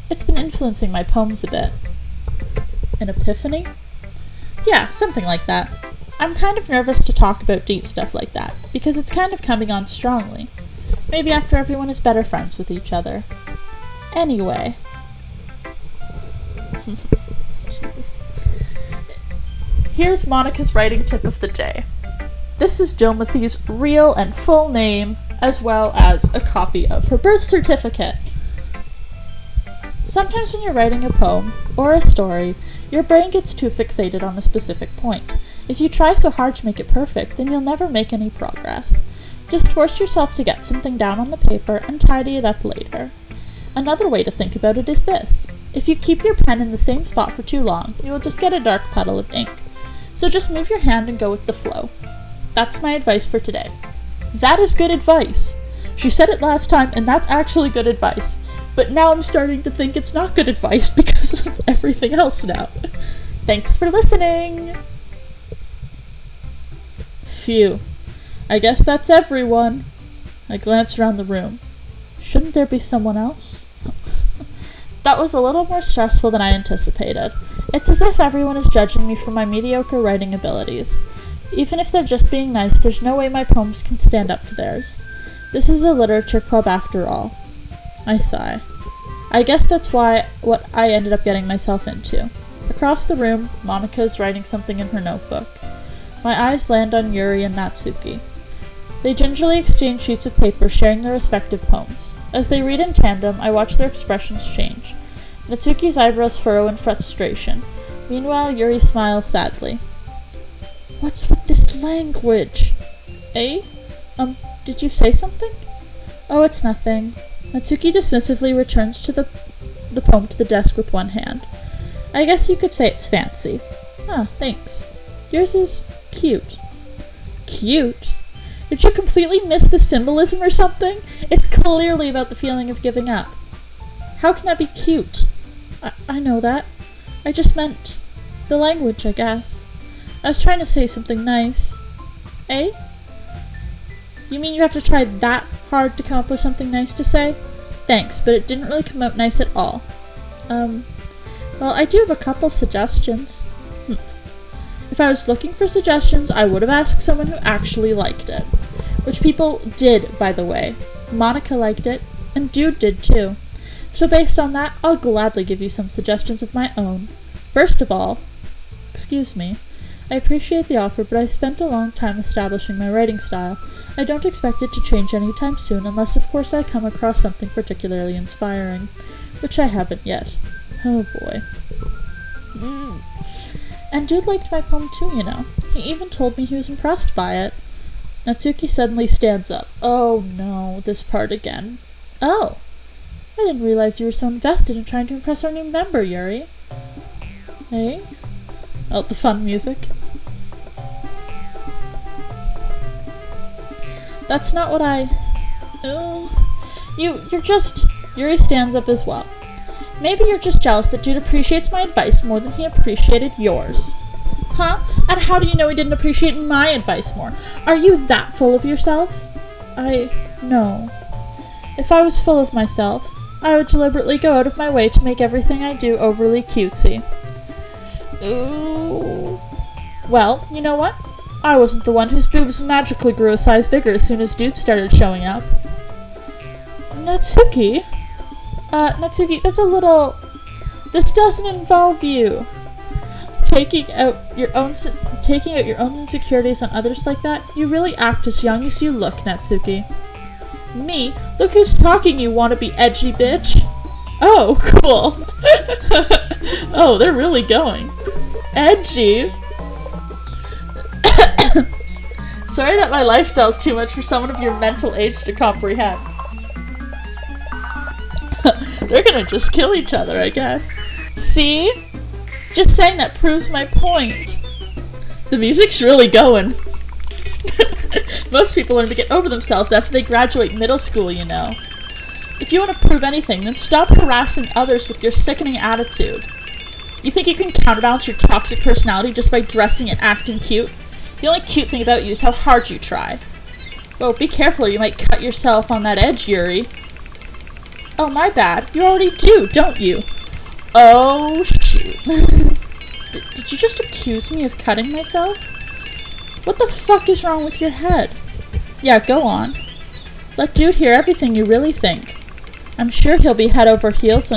It's been influencing my poems a bit. An epiphany? Yeah, something like that. I'm kind of nervous to talk about deep stuff like that, because it's kind of coming on strongly. Maybe after everyone is better friends with each other. Anyway. Jeez. Here's Monica's writing tip of the day. This is Jilmathy's real and full name, as well as a copy of her birth certificate. Sometimes when you're writing a poem, or a story, your brain gets too fixated on a specific point. If you try so hard to make it perfect, then you'll never make any progress. Just force yourself to get something down on the paper and tidy it up later. Another way to think about it is this. If you keep your pen in the same spot for too long, you will just get a dark puddle of ink. So just move your hand and go with the flow. That's my advice for today. That is good advice. She said it last time, and that's actually good advice. But now I'm starting to think it's not good advice because of everything else now. Thanks for listening! Phew. I guess that's everyone. I glanced around the room. Shouldn't there be someone else? That was a little more stressful than I anticipated. It's as if everyone is judging me for my mediocre writing abilities. Even if they're just being nice, there's no way my poems can stand up to theirs. This is a literature club after all. I sigh. I guess that's what I ended up getting myself into. Across the room, Monica is writing something in her notebook. My eyes land on Yuri and Natsuki. They gingerly exchange sheets of paper, sharing their respective poems. As they read in tandem, I watch their expressions change. Natsuki's eyebrows furrow in frustration. Meanwhile, Yuri smiles sadly. What's with this language? Eh? Did you say something? Oh, it's nothing. Natsuki dismissively returns the poem to the desk with one hand. I guess you could say it's fancy. Ah, thanks. Yours is cute. Cute? Did you completely miss the symbolism or something? It's clearly about the feeling of giving up. How can that be cute? I know that. I just meant the language, I guess. I was trying to say something nice. Eh? You mean you have to try that hard to come up with something nice to say? Thanks, but it didn't really come out nice at all. Well, I do have a couple suggestions. If I was looking for suggestions, I would have asked someone who actually liked it. Which people did, by the way. Monica liked it, and Dude did too. So based on that, I'll gladly give you some suggestions of my own. First of all, excuse me, I appreciate the offer, but I spent a long time establishing my writing style. I don't expect it to change anytime soon, unless of course I come across something particularly inspiring, which I haven't yet. Oh boy. And Dude liked my poem too, you know. He even told me he was impressed by it. Natsuki suddenly stands up. Oh no, this part again. Oh, I didn't realize you were so invested in trying to impress our new member, Yuri. Hey? Oh, the fun music. That's not what I... Oh, you're just... Yuri stands up as well. Maybe you're just jealous that Dude appreciates my advice more than he appreciated yours. Huh? And how do you know he didn't appreciate my advice more? Are you that full of yourself? No. If I was full of myself, I would deliberately go out of my way to make everything I do overly cutesy. Ooh. Well, you know what? I wasn't the one whose boobs magically grew a size bigger as soon as Dude started showing up. Natsuki? Natsuki, that's a little... This doesn't involve you. Taking out your own insecurities on others like that, you really act as young as you look, Natsuki. Me? Look who's talking, you wanna be edgy bitch. Oh, cool. Oh, they're really going. Edgy? Sorry that my lifestyle's too much for someone of your mental age to comprehend. They're gonna just kill each other, I guess. See? Just saying that proves my point. The music's really going. Most people learn to get over themselves after they graduate middle school, you know. If you want to prove anything, then stop harassing others with your sickening attitude. You think you can counterbalance your toxic personality just by dressing and acting cute? The only cute thing about you is how hard you try. Well, be careful or you might cut yourself on that edge, Yuri. Oh, my bad. You already do, don't you? Oh, shoot. Did you just accuse me of cutting myself? What the fuck is wrong with your head? Yeah, go on. Let dude hear everything you really think. I'm sure he'll be head over heels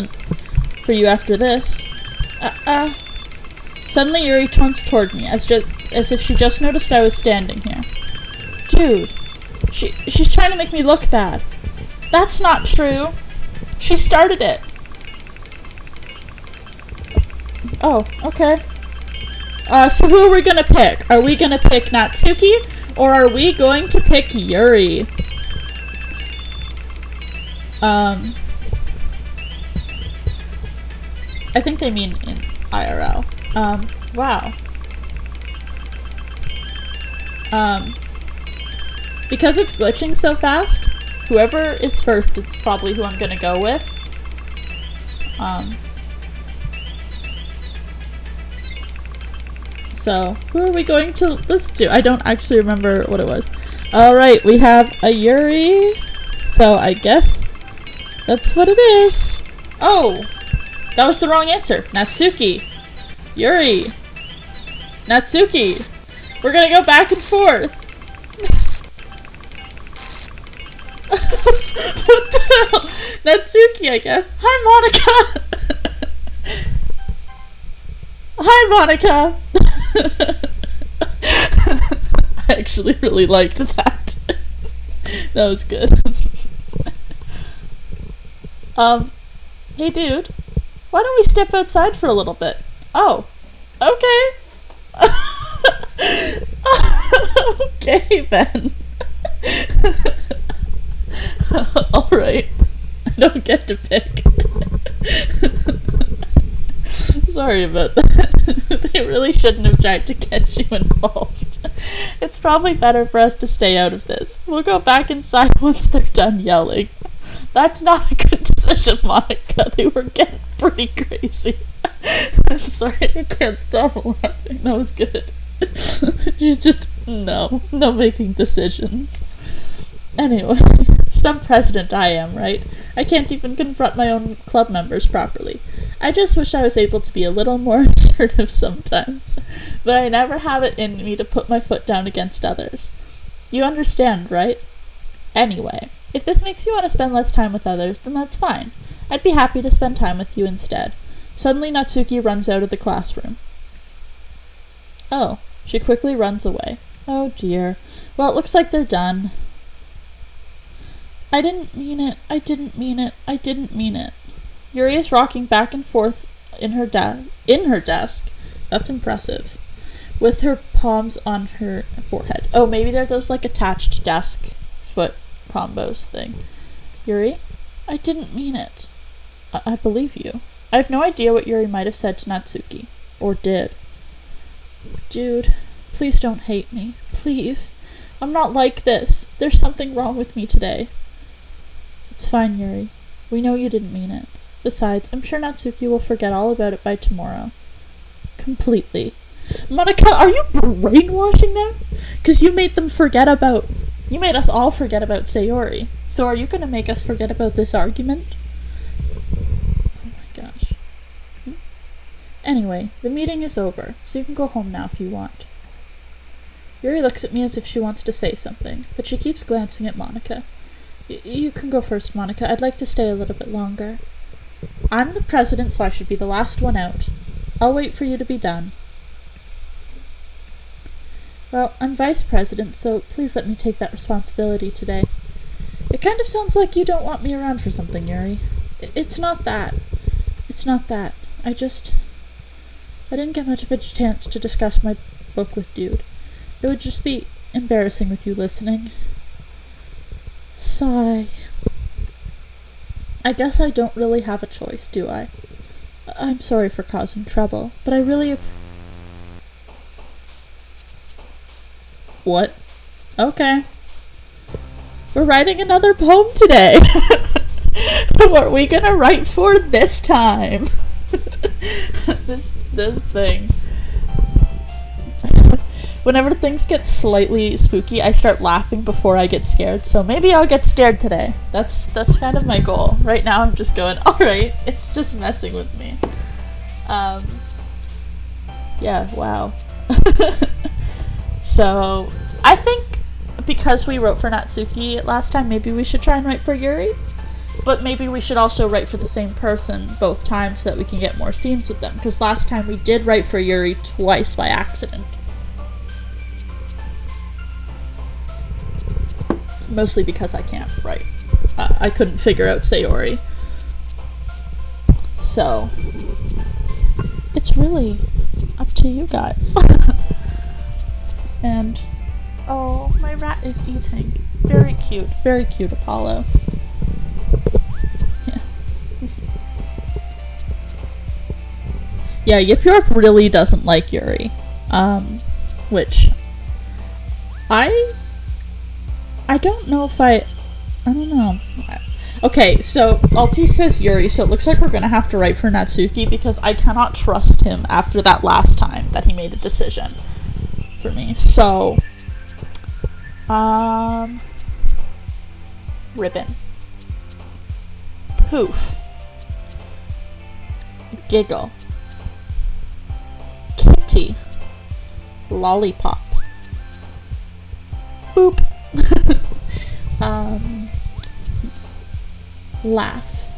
for you after this. Suddenly Yuri turns toward me, as if she just noticed I was standing here. Dude, she's trying to make me look bad. That's not true. She started it. Oh, okay. So who are we gonna pick? Are we gonna pick Natsuki, or are we going to pick Yuri? I think they mean in IRL. Wow. Because it's glitching so fast, whoever is first is probably who I'm gonna go with. So, who are we going to listen to? I don't actually remember what it was. Alright, we have a Yuri. So, I guess that's what it is. Oh! That was the wrong answer. Natsuki. Yuri. Natsuki. We're gonna go back and forth. What the hell? Natsuki, I guess. Hi, Monica. Hi, Monica. I actually really liked that. That was good. Hey dude, why don't we step outside for a little bit? Oh, okay. Okay then. Alright. I don't get to pick. Sorry about that. They really shouldn't have tried to get you involved. It's probably better for us to stay out of this. We'll go back inside once they're done yelling. That's not a good decision, Monica. They were getting pretty crazy. I'm sorry, I can't stop laughing. That was good. She's just, no making decisions. Anyway, some president I am, right? I can't even confront my own club members properly. I just wish I was able to be a little more assertive sometimes, but I never have it in me to put my foot down against others. You understand, right? Anyway, if this makes you want to spend less time with others, then that's fine. I'd be happy to spend time with you instead. Suddenly Natsuki runs out of the classroom. Oh, she quickly runs away. Oh dear. Well, it looks like they're done. I didn't mean it. I didn't mean it. I didn't mean it. Yuri is rocking back and forth in her desk. That's impressive. With her palms on her forehead. Oh, maybe they're those like attached desk foot combos thing. Yuri, I didn't mean it. I believe you. I have no idea what Yuri might have said to Natsuki. Or did. Dude, please don't hate me. Please. I'm not like this. There's something wrong with me today. It's fine, Yuri. We know you didn't mean it. Besides, I'm sure Natsuki will forget all about it by tomorrow. Completely. Monica, are you brainwashing them? Because you made us all forget about Sayori. So are you going to make us forget about this argument? Oh my gosh. Anyway, the meeting is over, so you can go home now if you want. Yuri looks at me as if she wants to say something, but she keeps glancing at Monica. You can go first, Monica. I'd like to stay a little bit longer. I'm the president, so I should be the last one out. I'll wait for you to be done. Well, I'm vice president, so please let me take that responsibility today. It kind of sounds like you don't want me around for something, Yuri. It's not that. It's not that. I didn't get much of a chance to discuss my book with Dude. It would just be embarrassing with you listening. Sigh. I guess I don't really have a choice, do I? I'm sorry for causing trouble, but I really... What? Okay. We're writing another poem today. What are we gonna write for this time? This thing. Whenever things get slightly spooky, I start laughing before I get scared, so maybe I'll get scared today. That's kind of my goal. Right now I'm just going, alright, it's just messing with me. Yeah, wow. So I think because we wrote for Natsuki last time, maybe we should try and write for Yuri. But maybe we should also write for the same person both times so that we can get more scenes with them. Because last time we did write for Yuri twice by accident. Mostly because I can't write. I couldn't figure out Sayori. So, it's really up to you guys. And, oh, my rat is eating. Very cute Apollo. Yeah. Yeah, Yip York really doesn't like Yuri. Which, I don't know if I don't know. Okay, so Alti says Yuri, so it looks like we're gonna have to write for Natsuki because I cannot trust him after that last time that he made a decision for me. So, ribbon, poof, giggle, kitty, lollipop, boop. Laugh,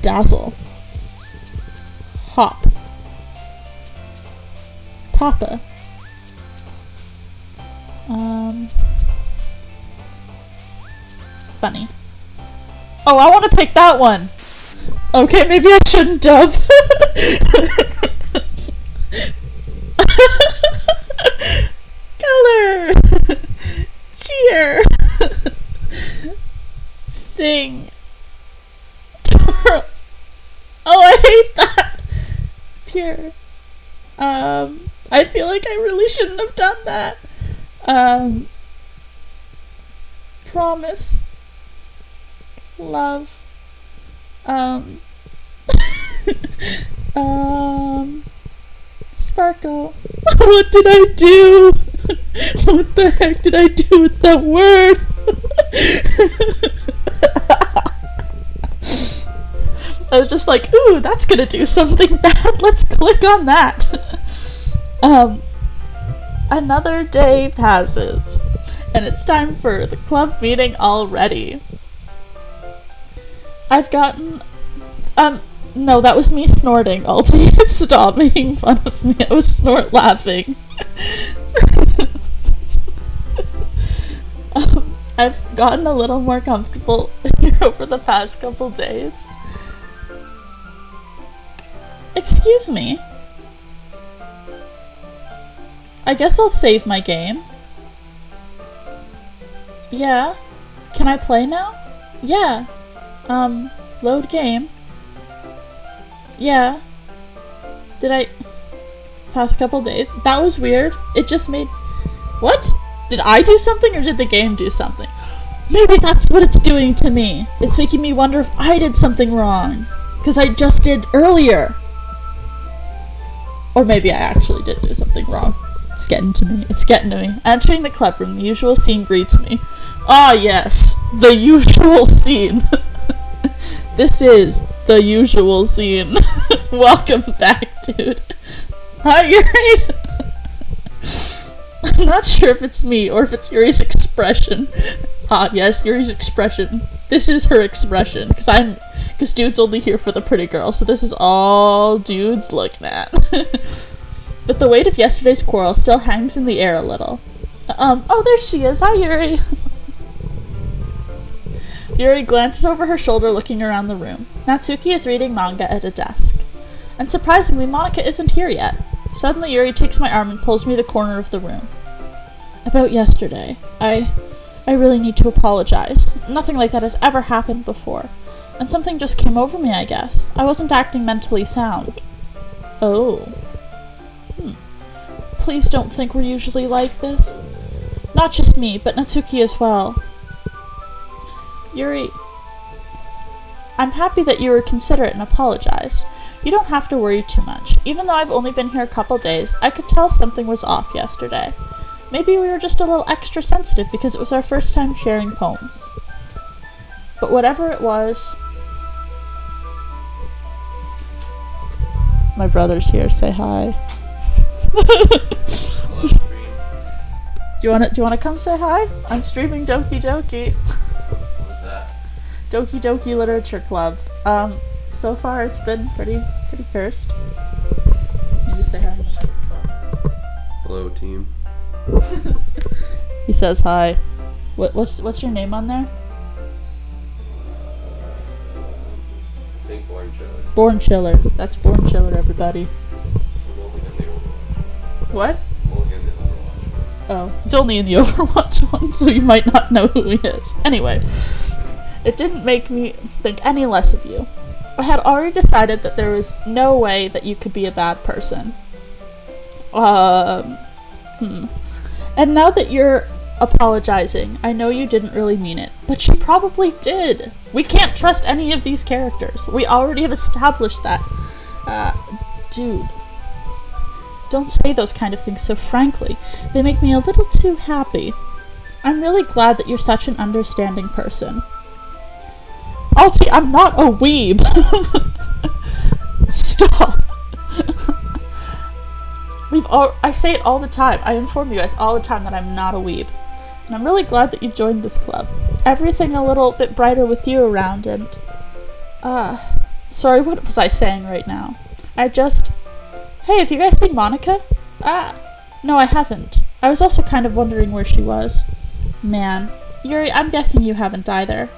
dazzle, hop, papa, funny. Oh, I want to pick that one. Okay, maybe I shouldn't have. Color, cheer, sing. Oh, I hate that. Pure. I feel like I really shouldn't have done that. Promise. Love. Sparkle. What did I do? What the heck did I do with that word? I was just like, ooh, that's gonna do something bad. Let's click on that. Another day passes, and it's time for the club meeting already. I've gotten, no, that was me snorting. Alti, stop making fun of me. I was snort laughing. I've gotten a little more comfortable here over the past couple days. Excuse me. I guess I'll save my game. Yeah. Can I play now? Yeah. Load game. Yeah. Did I... Past couple days? That was weird. It just made... What? Did I do something or did the game do something? Maybe that's what it's doing to me. It's making me wonder if I did something wrong. Because I just did earlier. Or maybe I actually did do something wrong. It's getting to me. It's getting to me. Entering the club room, the usual scene greets me. Ah, yes. The usual scene. This is the usual scene. Welcome back, dude. Hi, Yuri. I'm not sure if it's me or if it's Yuri's expression. Ah, yes, Yuri's expression. This is her expression. Because dude's only here for the pretty girl, so this is all dude's looking at. But the weight of yesterday's quarrel still hangs in the air a little. Oh, there she is. Hi, Yuri. Yuri glances over her shoulder, looking around the room. Natsuki is reading manga at a desk. And surprisingly, Monica isn't here yet. Suddenly, Yuri takes my arm and pulls me to the corner of the room. About yesterday, I really need to apologize. Nothing like that has ever happened before. And something just came over me, I guess. I wasn't acting mentally sound. Oh. Please don't think we're usually like this. Not just me, but Natsuki as well. Yuri, I'm happy that you were considerate and apologized. You don't have to worry too much. Even though I've only been here a couple days, I could tell something was off yesterday. Maybe we were just a little extra sensitive because it was our first time sharing poems. But whatever it was... My brother's here, say hi. Do you wanna come say hi? I'm streaming Doki Doki. What was that? Doki Doki Literature Club. So far it's been pretty cursed. You just say hi on the microphone. Hello, team. He says hi. What's your name on there? I think Born Chiller. Born Chiller. That's Born Chiller, everybody. I'm only in the Overwatch. What? I'm only in the Overwatch. Oh, he's only in the Overwatch one, so you might not know who he is. Anyway, it didn't make me think any less of you. I had already decided that there was no way that you could be a bad person. And now that you're apologizing, I know you didn't really mean it, but you probably did. We can't trust any of these characters. We already have established that. Dude. Don't say those kind of things so frankly. They make me a little too happy. I'm really glad that you're such an understanding person. Alti, I'm not a weeb. Stop. I say it all the time. I inform you guys all the time that I'm not a weeb. And I'm really glad that you joined this club. Everything a little bit brighter with you around and... sorry, what was I saying right now? Hey, have you guys seen Monica? No, I haven't. I was also kind of wondering where she was. Man. Yuri, I'm guessing you haven't either.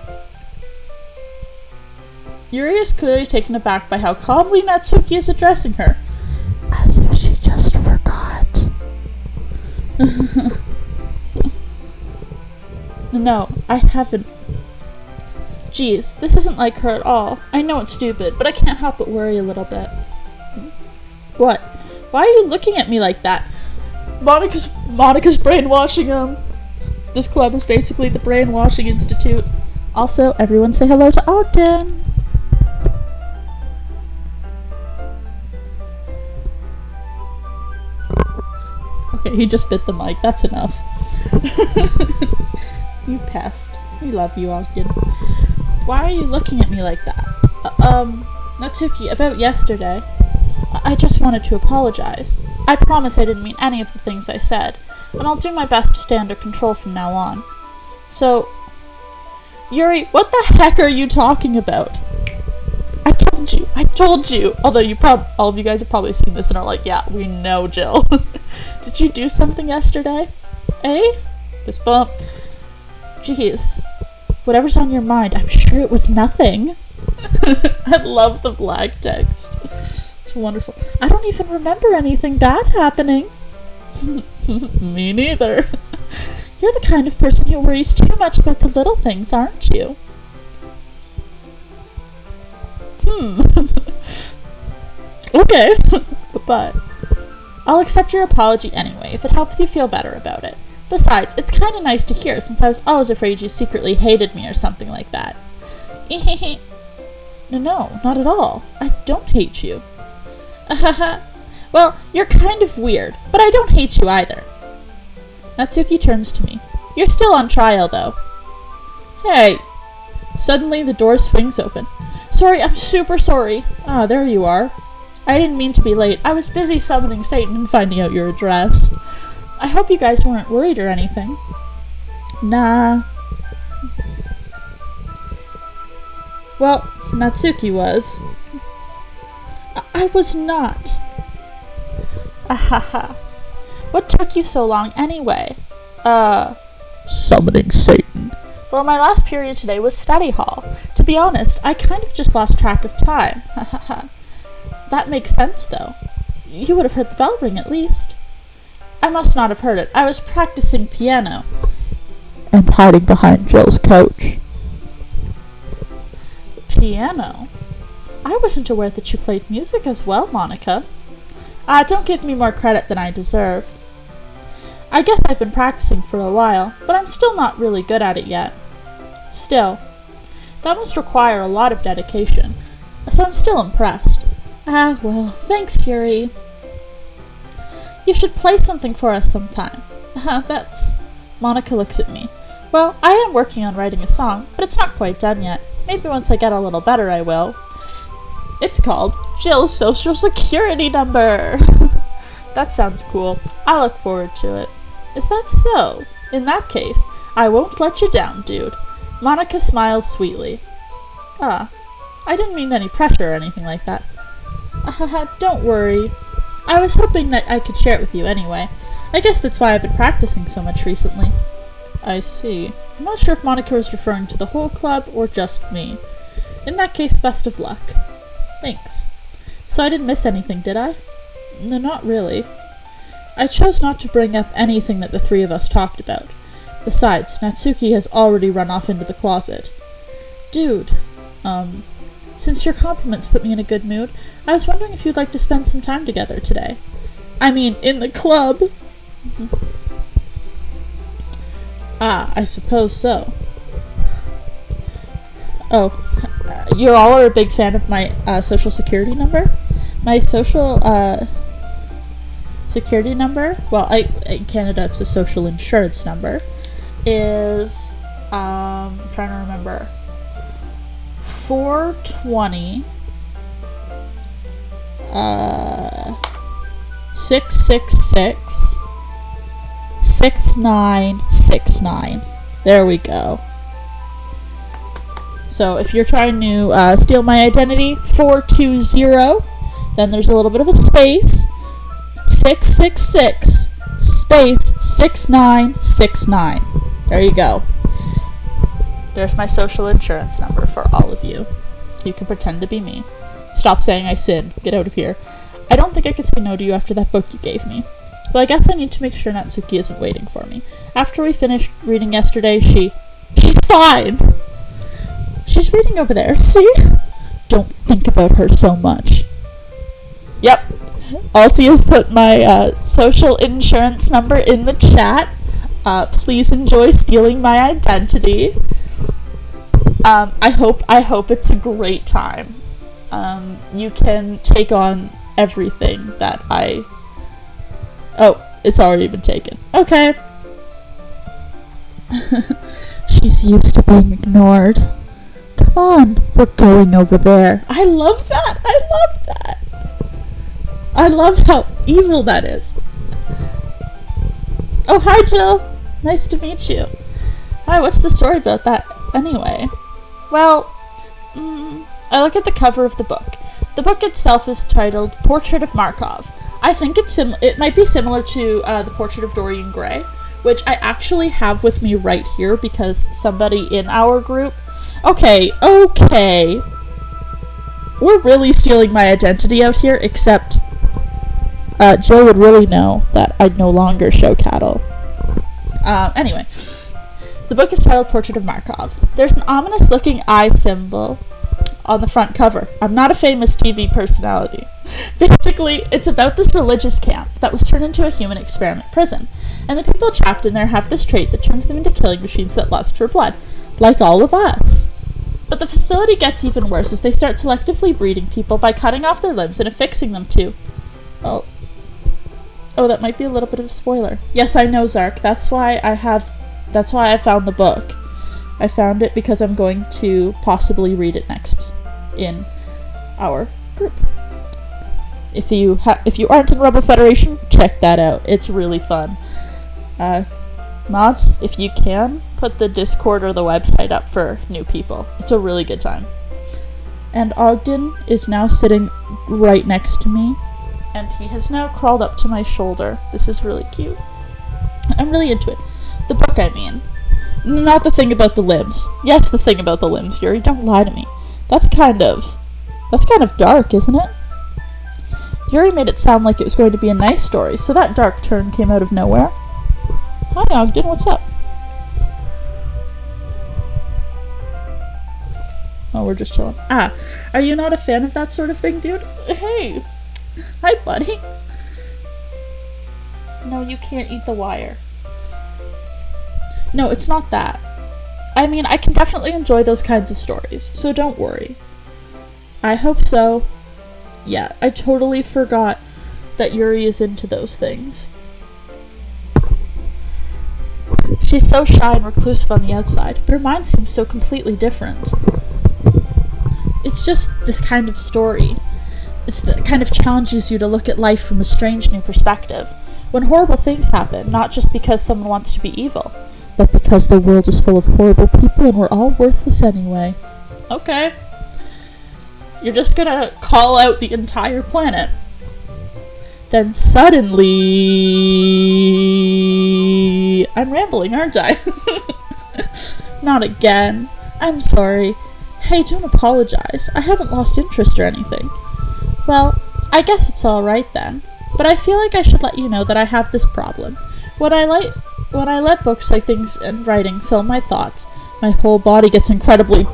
Yuri is clearly taken aback by how calmly Natsuki is addressing her. As if she just forgot. No, I haven't. Geez, this isn't like her at all. I know it's stupid, but I can't help but worry a little bit. What? Why are you looking at me like that? Monica's brainwashing him. This club is basically the Brainwashing Institute. Also, everyone say hello to Ogden. Okay, he just bit the mic. That's enough. You pest. We love you, Ogden. Why are you looking at me like that? Natsuki, about yesterday. I just wanted to apologize. I promise I didn't mean any of the things I said, and I'll do my best to stay under control from now on. So, Yuri, what the heck are you talking about? I told you! Although all of you guys have probably seen this and are like, yeah, we know, Jill. Did you do something yesterday? Eh? Fist bump. Jeez. Whatever's on your mind, I'm sure it was nothing. I love the black text. It's wonderful. I don't even remember anything bad happening. Me neither. You're the kind of person who worries too much about the little things, aren't you? Okay. But I'll accept your apology anyway, if it helps you feel better about it. Besides, it's kinda nice to hear, since I was always afraid you secretly hated me or something like that. No, not at all. I don't hate you. Well, you're kind of weird, but I don't hate you either. Natsuki turns to me. You're still on trial, though. Hey. Suddenly, the door swings open. Sorry, I'm super sorry. Ah, there you are. I didn't mean to be late. I was busy summoning Satan and finding out your address. I hope you guys weren't worried or anything. Nah. Well, Natsuki was. I was not. Ahaha. What took you so long anyway? Summoning Satan. Well, my last period today was study hall. To be honest, I kind of just lost track of time. Hahaha. That makes sense, though. You would have heard the bell ring, at least. I must not have heard it. I was practicing piano. And hiding behind Jill's couch. Piano? I wasn't aware that you played music as well, Monica. Don't give me more credit than I deserve. I guess I've been practicing for a while, but I'm still not really good at it yet. Still, that must require a lot of dedication, so I'm still impressed. Well, thanks, Yuri. You should play something for us sometime. Monica looks at me. Well, I am working on writing a song, but it's not quite done yet. Maybe once I get a little better, I will. It's called Jill's Social Security Number. That sounds cool. I look forward to it. Is that so? In that case, I won't let you down, dude. Monica smiles sweetly. Ah, I didn't mean any pressure or anything like that. Don't worry. I was hoping that I could share it with you anyway. I guess that's why I've been practicing so much recently. I see. I'm not sure if Monica was referring to the whole club or just me. In that case, best of luck. Thanks. So I didn't miss anything, did I? No, not really. I chose not to bring up anything that the three of us talked about. Besides, Natsuki has already run off into the closet. Dude, since your compliments put me in a good mood, I was wondering if you'd like to spend some time together today. I mean, in the club. Ah, I suppose so. Oh, you all are a big fan of my social security number? My social security number, well, in Canada it's a social insurance number, is, I'm trying to remember, 420 666 6969. There we go. So if you're trying to steal my identity, 420, then there's a little bit of a space, 666 space 6969. There you go. There's my social insurance number for all of you. You can pretend to be me. Stop saying I sin. Get out of here. I don't think I could say no to you after that book you gave me. Well, I guess I need to make sure Natsuki isn't waiting for me. After we finished reading yesterday, she's fine. She's reading over there, see? Don't think about her so much. Yep. Alti has put my social insurance number in the chat. Please enjoy stealing my identity. I hope it's a great time. You can take on everything that I... Oh, it's already been taken. Okay. She's used to being ignored. Come on, we're going over there. I love that. I love that. I love how evil that is. Oh, hi, Jill. Nice to meet you. Hi, what's the story about that anyway? Well, I look at the cover of the book. The book itself is titled Portrait of Markov. I think it might be similar to the Portrait of Dorian Gray, which I actually have with me right here because somebody in our group... Okay. We're really stealing my identity out here, except Joe would really know that I'd no longer show cattle. Anyway, the book is titled Portrait of Markov. There's an ominous-looking eye symbol on the front cover. I'm not a famous TV personality. Basically, it's about this religious camp that was turned into a human experiment prison, and the people trapped in there have this trait that turns them into killing machines that lust for blood, like all of us. But the facility gets even worse as they start selectively breeding people by cutting off their limbs and affixing them to... Oh, that might be a little bit of a spoiler. Yes, I know, Zark. That's why I found the book. I found it because I'm going to possibly read it next in our group. If you aren't in Rebel Federation, check that out. It's really fun. Mods, if you can, put the Discord or the website up for new people. It's a really good time. And Ogden is now sitting right next to me, and he has now crawled up to my shoulder. This is really cute. I'm really into it. The book, I mean. Not the thing about the limbs. Yes, the thing about the limbs, Yuri. Don't lie to me. That's kind of dark, isn't it? Yuri made it sound like it was going to be a nice story, so that dark turn came out of nowhere. Hi, Ogden. What's up? Oh, we're just chilling. Ah, are you not a fan of that sort of thing, dude? Hey. Hi, buddy. No, you can't eat the wire. No, it's not that. I mean, I can definitely enjoy those kinds of stories, so don't worry. I hope so. Yeah, I totally forgot that Yuri is into those things. She's so shy and reclusive on the outside, but her mind seems so completely different. It's just this kind of story. It's that kind of challenges you to look at life from a strange new perspective. When horrible things happen, not just because someone wants to be evil, but because the world is full of horrible people and we're all worthless anyway. Okay. You're just gonna call out the entire planet. Then suddenly... I'm rambling, aren't I? Not again. I'm sorry. Hey, don't apologize. I haven't lost interest or anything. Well, I guess it's alright then. But I feel like I should let you know that I have this problem. When I let books like things and writing fill my thoughts, my whole body gets incredibly...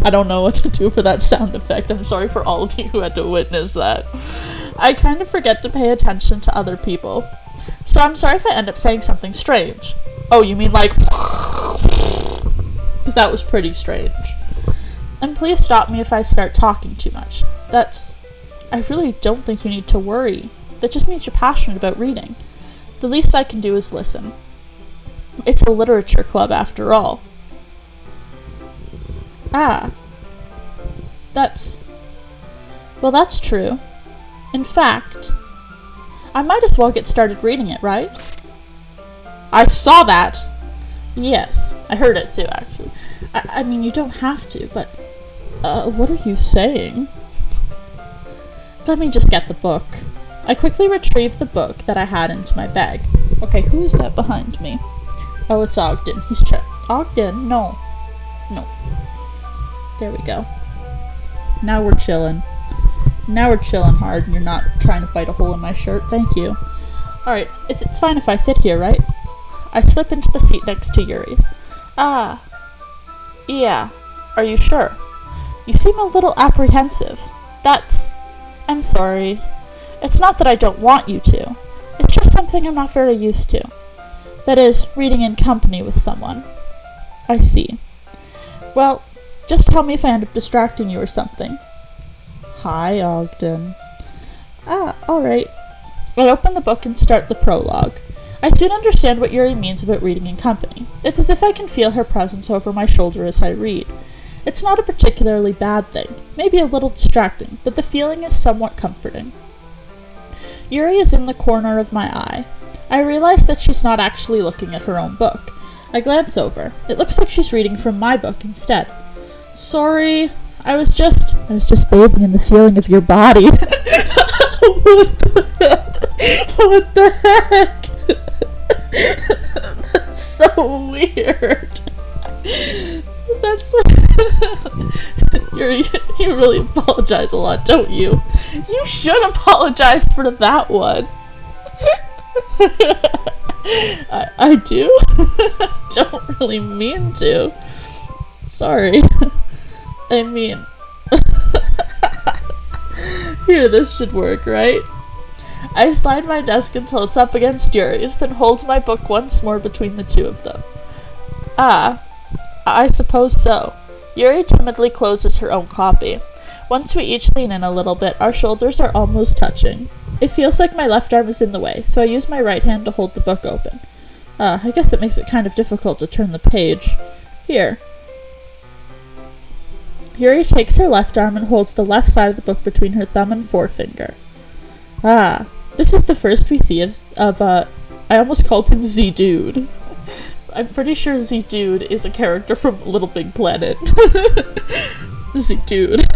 I don't know what to do for that sound effect. I'm sorry for all of you who had to witness that. I kind of forget to pay attention to other people. So I'm sorry if I end up saying something strange. Oh, you mean like... Because that was pretty strange. And please stop me if I start talking too much. I really don't think you need to worry. That just means you're passionate about reading. The least I can do is listen. It's a literature club after all. Ah. Well, that's true. In fact, I might as well get started reading it, right? I saw that! Yes, I heard it too, actually. I mean, you don't have to, but... what are you saying? Let me just get the book. I quickly retrieved the book that I had into my bag. Okay, who is that behind me? Oh, it's Ogden. He's Ogden? No. No. There we go. Now we're chilling. Now we're chilling hard and you're not trying to bite a hole in my shirt. Thank you. Alright, it's fine if I sit here, right? I slip into the seat next to Yuri's. Ah. Yeah. Are you sure? You seem a little apprehensive. I'm sorry. It's not that I don't want you to. It's just something I'm not very used to. That is, reading in company with someone. I see. Well, just tell me if I end up distracting you or something. Hi, Ogden. Ah, alright. I open the book and start the prologue. I soon understand what Yuri means about reading in company. It's as if I can feel her presence over my shoulder as I read. It's not a particularly bad thing, maybe a little distracting, but the feeling is somewhat comforting. Yuri is in the corner of my eye. I realize that she's not actually looking at her own book. I glance over. It looks like she's reading from my book instead. Sorry, I was just bathing in the feeling of your body. What the heck? What the heck? That's so weird. You really apologize a lot, don't you? You should apologize for that one. I do? Don't really mean to. Sorry. I mean... Here, this should work, right? I slide my desk until it's up against Yuri's, then hold my book once more between the two of them. Ah, I suppose so. Yuri timidly closes her own copy. Once we each lean in a little bit, our shoulders are almost touching. It feels like my left arm is in the way, so I use my right hand to hold the book open. I guess that makes it kind of difficult to turn the page. Here. Yuri takes her left arm and holds the left side of the book between her thumb and forefinger. Ah, this is the first we see of I almost called him Z-Dude. I'm pretty sure Z-Dude is a character from Little Big Planet. Z-Dude.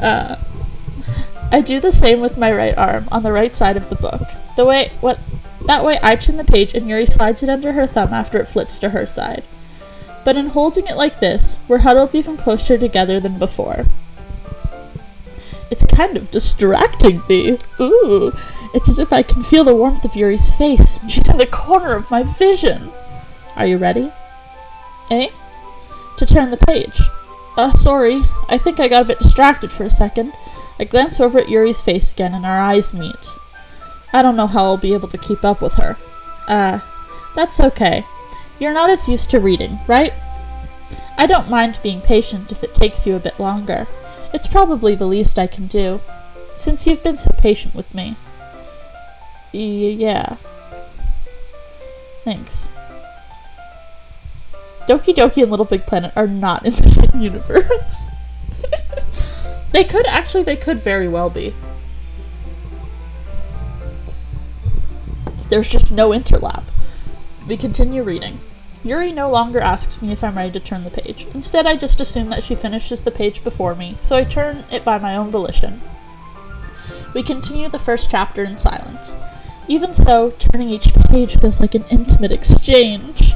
I do the same with my right arm, on the right side of the book. That way I turn the page and Yuri slides it under her thumb after it flips to her side. But in holding it like this, we're huddled even closer together than before. It's kind of distracting me. Ooh, it's as if I can feel the warmth of Yuri's face, and she's in the corner of my vision. Are you ready? Eh? To turn the page. Sorry, I think I got a bit distracted for a second. I glance over at Yuri's face again, and our eyes meet. I don't know how I'll be able to keep up with her. That's okay. You're not as used to reading, right? I don't mind being patient if it takes you a bit longer. It's probably the least I can do, since you've been so patient with me. Yeah. Thanks. Doki Doki and Little Big Planet are not in the same universe. They could very well be. There's just no interlap. We continue reading. Yuri no longer asks me if I'm ready to turn the page. Instead, I just assume that she finishes the page before me, so I turn it by my own volition. We continue the first chapter in silence. Even so, turning each page feels like an intimate exchange.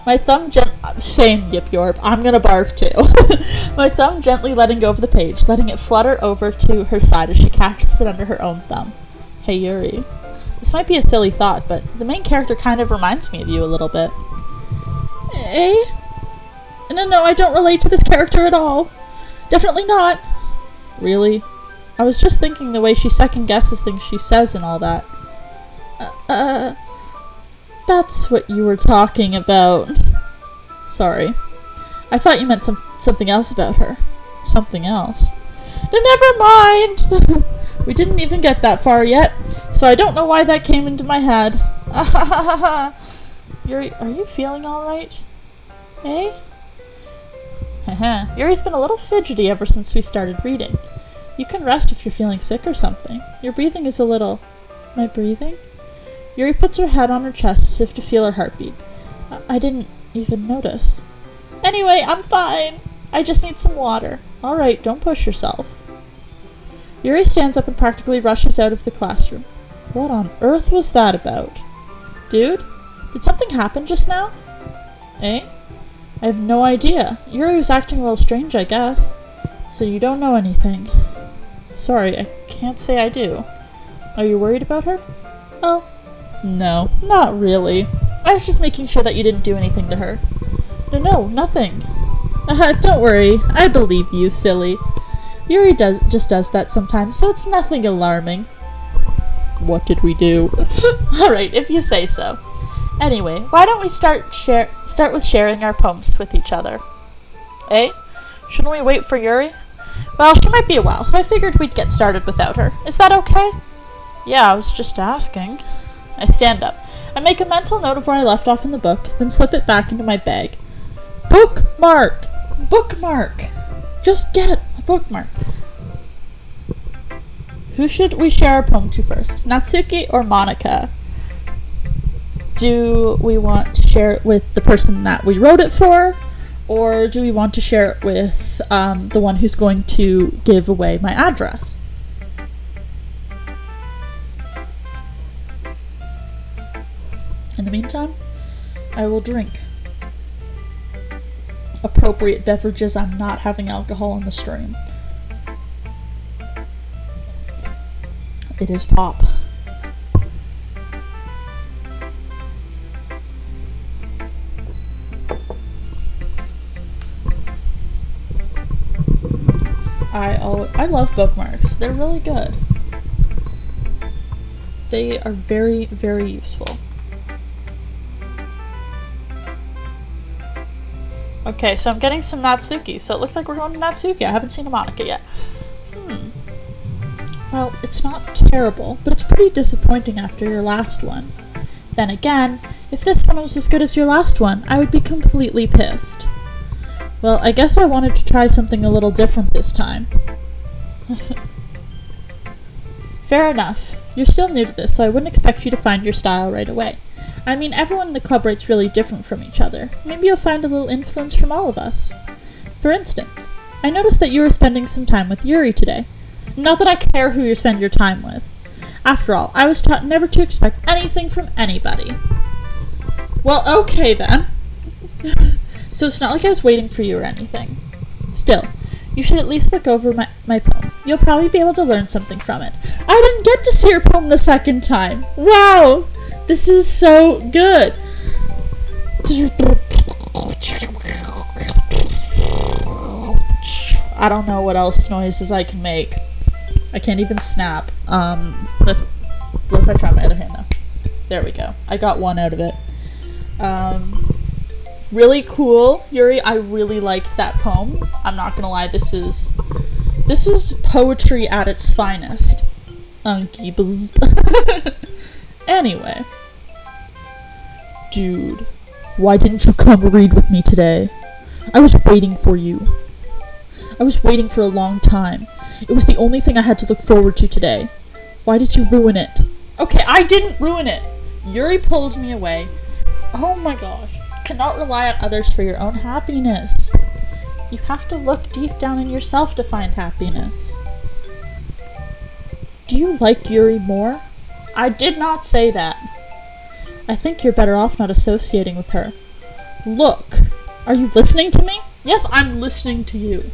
My thumb same, Yip Yorp, I'm gonna barf too. My thumb gently letting go of the page, letting it flutter over to her side as she catches it under her own thumb. Hey Yuri. This might be a silly thought, but the main character kind of reminds me of you a little bit. Eh? No, I don't relate to this character at all. Definitely not. Really? I was just thinking the way she second guesses things she says and all that. That's what you were talking about. Sorry. I thought you meant something else about her. Something else. Never mind! We didn't even get that far yet, so I don't know why that came into my head. Yuri, are you feeling alright? Eh? Yuri's been a little fidgety ever since we started reading. You can rest if you're feeling sick or something. Your breathing is a little... My breathing? Yuri puts her head on her chest as if to feel her heartbeat. I didn't even notice. Anyway, I'm fine. I just need some water. Alright, don't push yourself. Yuri stands up and practically rushes out of the classroom. What on earth was that about? Dude, did something happen just now? Eh? I have no idea. Yuri was acting a little strange, I guess. So you don't know anything. Sorry, I can't say I do. Are you worried about her? Oh. No, not really. I was just making sure that you didn't do anything to her. No, nothing. Don't worry. I believe you, silly. Yuri just does that sometimes, so it's nothing alarming. What did we do? Alright, if you say so. Anyway, why don't we start with sharing our poems with each other? Eh? Shouldn't we wait for Yuri? Well, she might be a while, so I figured we'd get started without her. Is that okay? Yeah, I was just asking. I stand up. I make a mental note of where I left off in the book, then slip it back into my bag. Bookmark! Bookmark! Just get a bookmark. Who should we share our poem to first? Natsuki or Monica? Do we want to share it with the person that we wrote it for? Or do we want to share it with the one who's going to give away my address? In the meantime, I will drink appropriate beverages. I'm not having alcohol in the stream. It is pop. I love bookmarks. They're really good. They are very, very useful. Okay, so I'm getting some Natsuki, so it looks like we're going to Natsuki. I haven't seen a Monica yet. Well, it's not terrible, but it's pretty disappointing after your last one. Then again, if this one was as good as your last one, I would be completely pissed. Well, I guess I wanted to try something a little different this time. Fair enough. You're still new to this, so I wouldn't expect you to find your style right away. I mean, everyone in the club writes really different from each other. Maybe you'll find a little influence from all of us. For instance, I noticed that you were spending some time with Yuri today. Not that I care who you spend your time with. After all, I was taught never to expect anything from anybody. Well, okay then. So it's not like I was waiting for you or anything. Still, you should at least look over my poem. You'll probably be able to learn something from it. I didn't get to see your poem the second time. Wow! This is so good. I don't know what else noises I can make. I can't even snap. What if I try my other hand now? There we go. I got one out of it. Really cool, Yuri. I really liked that poem. I'm not gonna lie, this is poetry at its finest. Anyway. Dude, why didn't you come read with me today? I was waiting for you. I was waiting for a long time. It was the only thing I had to look forward to today. Why did you ruin it? Okay, I didn't ruin it. Yuri pulled me away. Oh my gosh. Cannot rely on others for your own happiness. You have to look deep down in yourself to find happiness. Do you like Yuri more? I did not say that. I think you're better off not associating with her. Look, are you listening to me? Yes, I'm listening to you.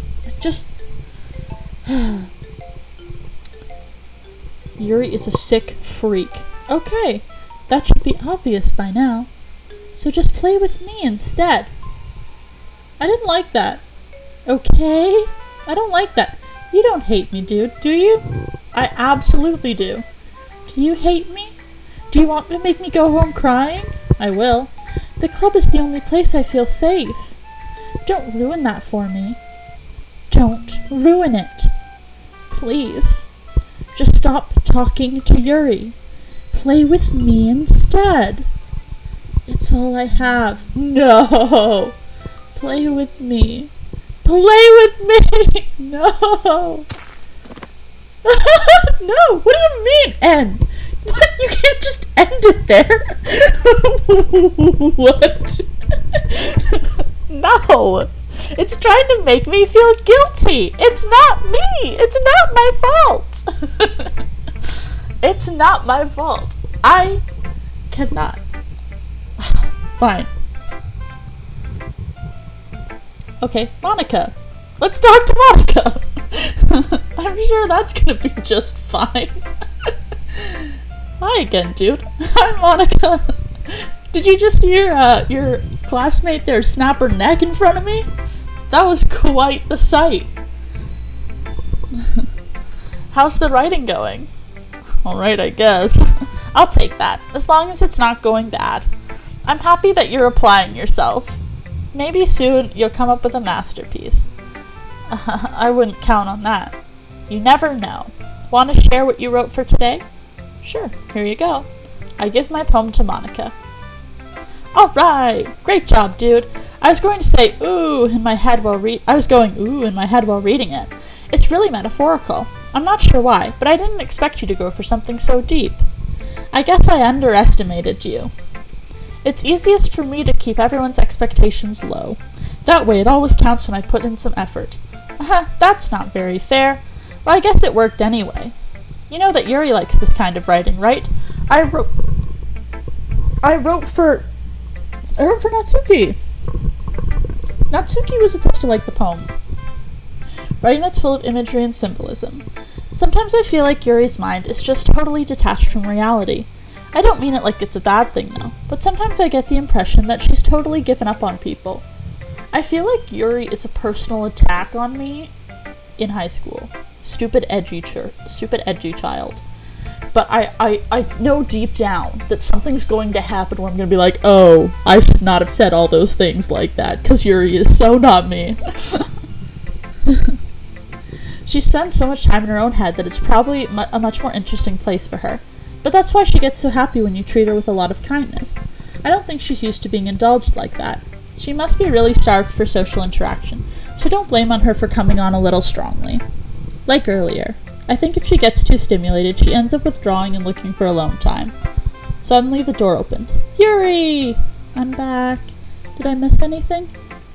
Yuri is a sick freak. Okay, that should be obvious by now. So just play with me instead. I didn't like that. Okay? I don't like that. You don't hate me, dude, do you? I absolutely do. Do you hate me? Do you want to make me go home crying? I will. The club is the only place I feel safe. Don't ruin that for me. Don't ruin it. Please. Just stop talking to Yuri. Play with me instead. It's all I have. No. Play with me. Play with me. No. No. What do you mean end? What? You can't just end it there. What? No. It's trying to make me feel guilty. It's not me. It's not my fault. It's not my fault. I cannot. Fine. Okay, Monica. Let's talk to Monica. I'm sure that's gonna be just fine. Hi again, dude. Hi, Monica. Did you just see your classmate there snap her neck in front of me? That was quite the sight. How's the writing going? Alright, I guess. I'll take that, as long as it's not going bad. I'm happy that you're applying yourself. Maybe soon you'll come up with a masterpiece. I wouldn't count on that. You never know. Want to share what you wrote for today? Sure, here you go. I give my poem to Monica. Alright! Great job, dude. I was going to say ooh in my head while reading it. It's really metaphorical. I'm not sure why, but I didn't expect you to go for something so deep. I guess I underestimated you. It's easiest for me to keep everyone's expectations low. That way it always counts when I put in some effort. That's not very fair. Well, I guess it worked anyway. You know that Yuri likes this kind of writing, right? I wrote for Natsuki. Natsuki was supposed to like the poem. Writing that's full of imagery and symbolism. Sometimes I feel like Yuri's mind is just totally detached from reality. I don't mean it like it's a bad thing, though, but sometimes I get the impression that she's totally given up on people. I feel like Yuri is a personal attack on me in high school. Stupid edgy child. But I know deep down that something's going to happen where I'm going to be like, oh, I should not have said all those things like that, because Yuri is so not me. She spends so much time in her own head that it's probably a much more interesting place for her. But that's why she gets so happy when you treat her with a lot of kindness. I don't think she's used to being indulged like that. She must be really starved for social interaction, so don't blame on her for coming on a little strongly. Like earlier, I think if she gets too stimulated, she ends up withdrawing and looking for alone time. Suddenly the door opens. Yuri! I'm back. Did I miss anything?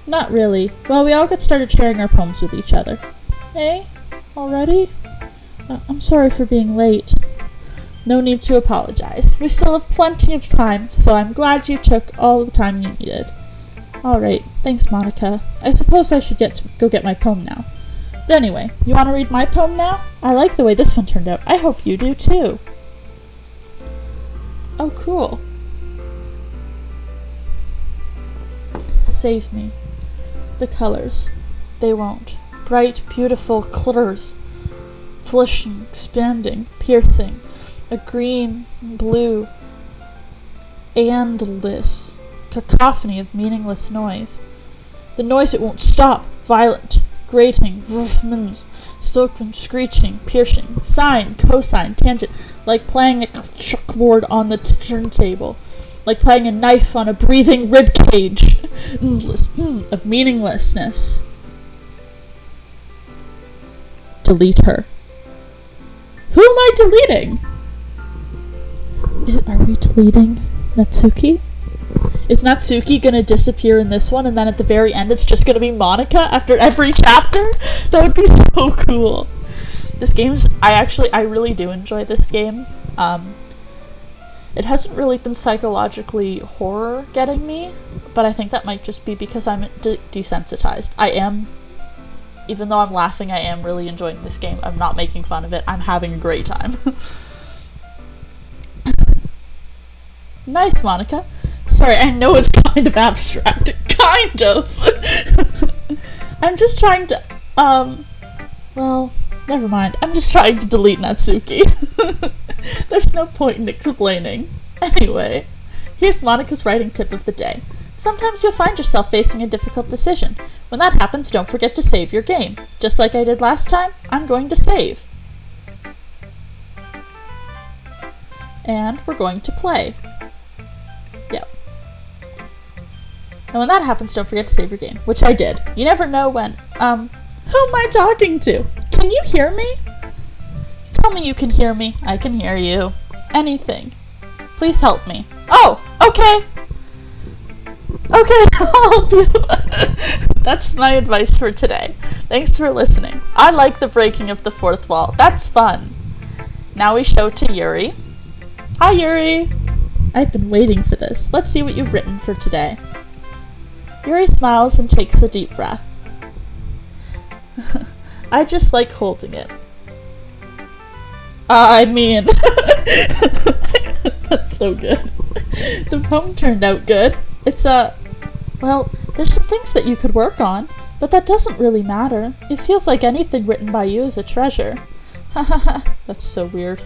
Not really. Well, we all got started sharing our poems with each other. Hey? Already? I'm sorry for being late. No need to apologize. We still have plenty of time, so I'm glad you took all the time you needed. Alright, thanks, Monica. I suppose I should go get my poem now. But anyway, you want to read my poem now? I like the way this one turned out. I hope you do, too. Oh, cool. Save me. The colors. They won't. Bright, beautiful colors. Flushing, expanding, piercing. A green, blue, endless cacophony of meaningless noise. The noise it won't stop. Violent, grating, ruffmans, silken, screeching, piercing, sine, cosine, tangent, like playing a chalkboard on the turntable, like playing a knife on a breathing rib cage. Endless of meaninglessness. Delete her. Who am I deleting? Are we deleting Natsuki? Is Natsuki gonna disappear in this one, and then at the very end it's just gonna be Monica after every chapter? That would be so cool. This game's... I really do enjoy this game. It hasn't really been psychologically horror getting me, but I think that might just be because I'm desensitized. I am... Even though I'm laughing, I am really enjoying this game. I'm not making fun of it. I'm having a great time. Nice, Monica. Sorry, I know it's kind of abstract. Kind of. I'm just trying to, well, never mind. I'm just trying to delete Natsuki. There's no point in explaining. Anyway, here's Monica's writing tip of the day. Sometimes you'll find yourself facing a difficult decision. When that happens, don't forget to save your game. Just like I did last time, I'm going to save. And we're going to play. Yep. And when that happens, don't forget to save your game, which I did. You never know when. Who am I talking to? Can you hear me? Tell me you can hear me. I can hear you. Anything. Please help me. Oh, okay. Okay, I'll help you. That's my advice for today. Thanks for listening. I like the breaking of the fourth wall. That's fun. Now we show to Yuri. Hi, Yuri. I've been waiting for this. Let's see what you've written for today. Yuri smiles and takes a deep breath. I just like holding it. I mean... That's so good. The poem turned out good. It's well, there's some things that you could work on, but that doesn't really matter. It feels like anything written by you is a treasure. That's so weird.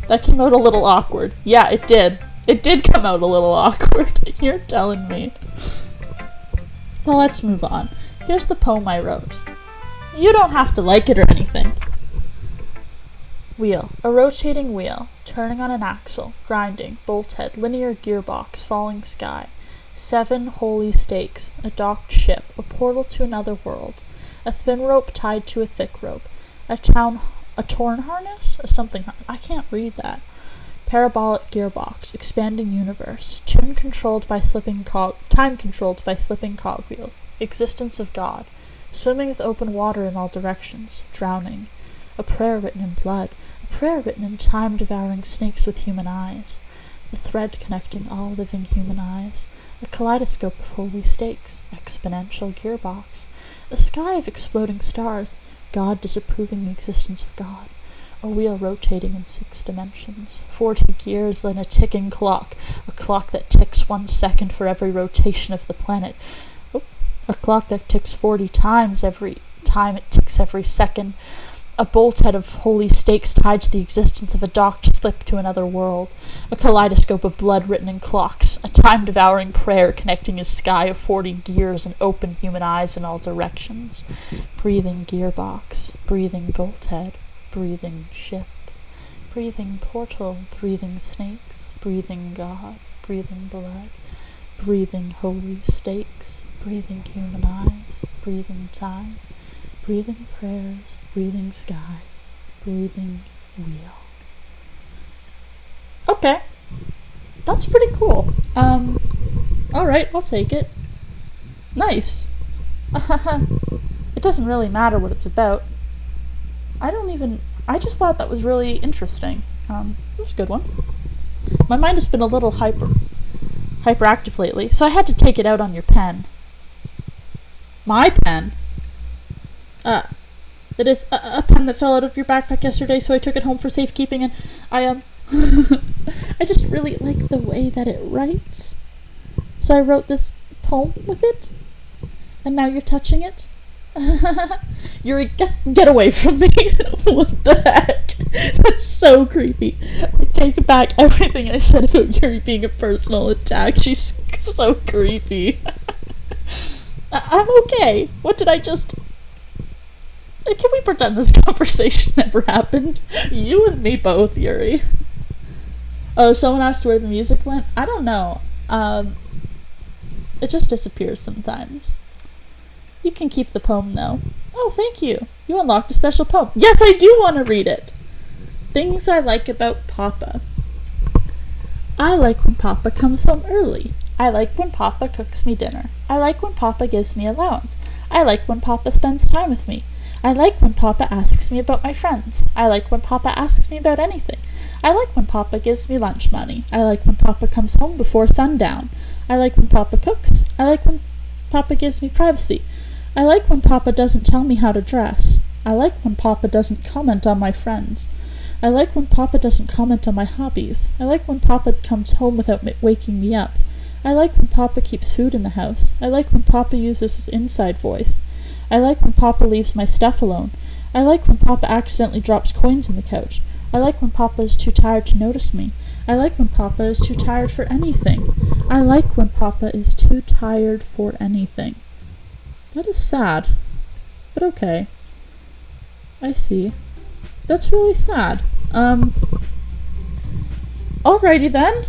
That came out a little awkward. Yeah, it did. It did come out a little awkward. You're telling me. Well, let's move on. Here's the poem I wrote. You don't have to like it or anything. Wheel. A rotating wheel. Turning on an axle. Grinding. Bolt head. Linear gearbox. Falling sky. 7 holy stakes. A docked ship. A portal to another world. A thin rope tied to a thick rope. A torn harness? A something. I can't read that. Parabolic gearbox. Expanding universe. Time controlled by slipping cogwheels. Existence of God. Swimming with open water in all directions. Drowning. A prayer written in blood. A prayer written in time-devouring snakes with human eyes. The thread connecting all living human eyes. A kaleidoscope of holy stakes. Exponential gearbox. A sky of exploding stars. God disapproving the existence of God. A wheel rotating in 6 dimensions. 40 gears and a ticking clock. A clock that ticks 1 second for every rotation of the planet. A clock that ticks 40 times every time it ticks every second. A bolt head of holy stakes tied to the existence of a docked slip to another world. A kaleidoscope of blood written in clocks. A time-devouring prayer connecting a sky of 40 gears and open human eyes in all directions. Breathing gearbox. Breathing bolt head. Breathing ship. Breathing portal. Breathing snakes. Breathing God. Breathing blood. Breathing holy stakes. Breathing human eyes. Breathing time. Breathing prayers. Breathing sky. Breathing wheel. Okay. That's pretty cool. Alright, I'll take it. Nice. It doesn't really matter what it's about. I just thought that was really interesting. It was a good one. My mind has been a little hyperactive lately, so I had to take it out on your pen. My pen? It is a pen that fell out of your backpack yesterday, so I took it home for safekeeping, and I just really like the way that it writes. So I wrote this poem with it, and now you're touching it. Yuri, get away from me. What the heck? That's so creepy. I take back everything I said about Yuri being a personal attack. She's so creepy. I'm okay. What did I just... Can we pretend this conversation never happened? You and me both, Yuri. Oh, someone asked where the music went? I don't know. It just disappears sometimes. You can keep the poem, though. Oh, thank you. You unlocked a special poem. Yes, I do want to read it. Things I like about Papa. I like when Papa comes home early. I like when Papa cooks me dinner. I like when Papa gives me allowance. I like when Papa spends time with me. I like when Papa asks me about my friends. I like when Papa asks me about anything. I like when Papa gives me lunch money. I like when Papa comes home before sundown. I like when Papa cooks. I like when Papa gives me privacy. I like when Papa doesn't tell me how to dress. I like when Papa doesn't comment on my friends. I like when Papa doesn't comment on my hobbies. I like when Papa comes home without waking me up. I like when Papa keeps food in the house. I like when Papa uses his inside voice. I like when Papa leaves my stuff alone. I like when Papa accidentally drops coins on the couch. I like when Papa is too tired to notice me. I like when Papa is too tired for anything. I like when Papa is too tired for anything. That is sad. But okay. I see. That's really sad. Alrighty then.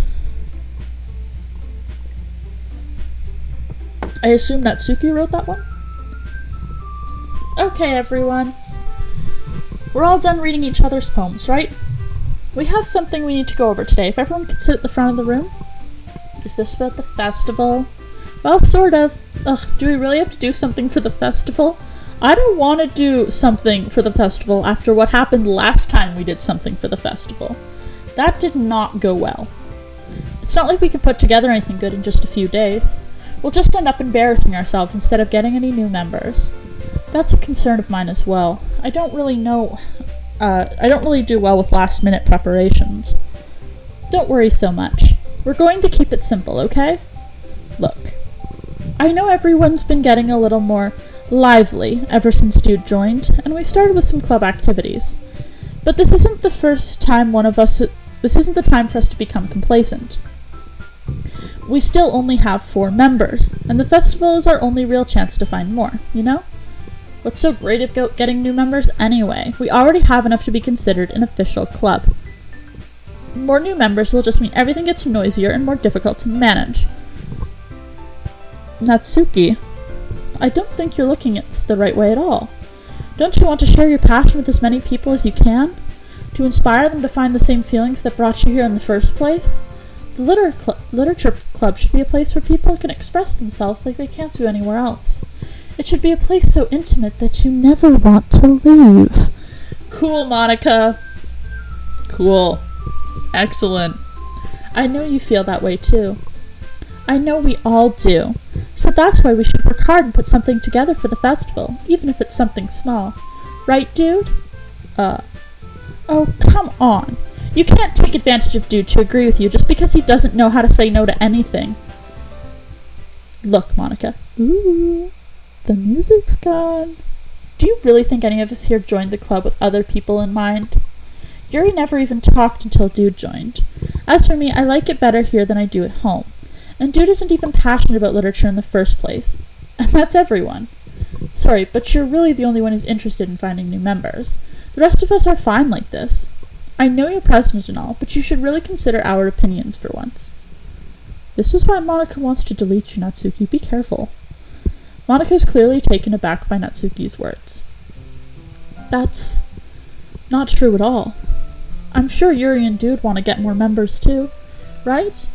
I assume Natsuki wrote that one? Okay, everyone. We're all done reading each other's poems, right? We have something we need to go over today. If everyone could sit at the front of the room. Is this about the festival? Well, sort of. Ugh, do we really have to do something for the festival? I don't want to do something for the festival after what happened last time we did something for the festival. That did not go well. It's not like we can put together anything good in just a few days. We'll just end up embarrassing ourselves instead of getting any new members. That's a concern of mine as well. I don't really do well with last-minute preparations. Don't worry so much. We're going to keep it simple, okay? Look, I know everyone's been getting a little more lively ever since Dude joined, and we started with some club activities. But this isn't the time for us to become complacent. We still only have 4 members, and the festival is our only real chance to find more, you know? What's so great about getting new members anyway? We already have enough to be considered an official club. More new members will just mean everything gets noisier and more difficult to manage. Natsuki, I don't think you're looking at this the right way at all. Don't you want to share your passion with as many people as you can? To inspire them to find the same feelings that brought you here in the first place? The literature club should be a place where people can express themselves like they can't do anywhere else. It should be a place so intimate that you never want to leave. Cool, Monica. Cool. Excellent. I know you feel that way too. I know we all do. So that's why we should work hard and put something together for the festival, even if it's something small. Right, Dude? Oh, come on. You can't take advantage of Dude to agree with you just because he doesn't know how to say no to anything. Look, Monica. Ooh, the music's gone. Do you really think any of us here joined the club with other people in mind? Yuri never even talked until Dude joined. As for me, I like it better here than I do at home. And Dude isn't even passionate about literature in the first place. And that's everyone. Sorry, but you're really the only one who's interested in finding new members. The rest of us are fine like this. I know you're president and all, but you should really consider our opinions for once. This is why Monica wants to delete you, Natsuki. Be careful. Monica's clearly taken aback by Natsuki's words. That's not true at all. I'm sure Yuri and Dude want to get more members too, right?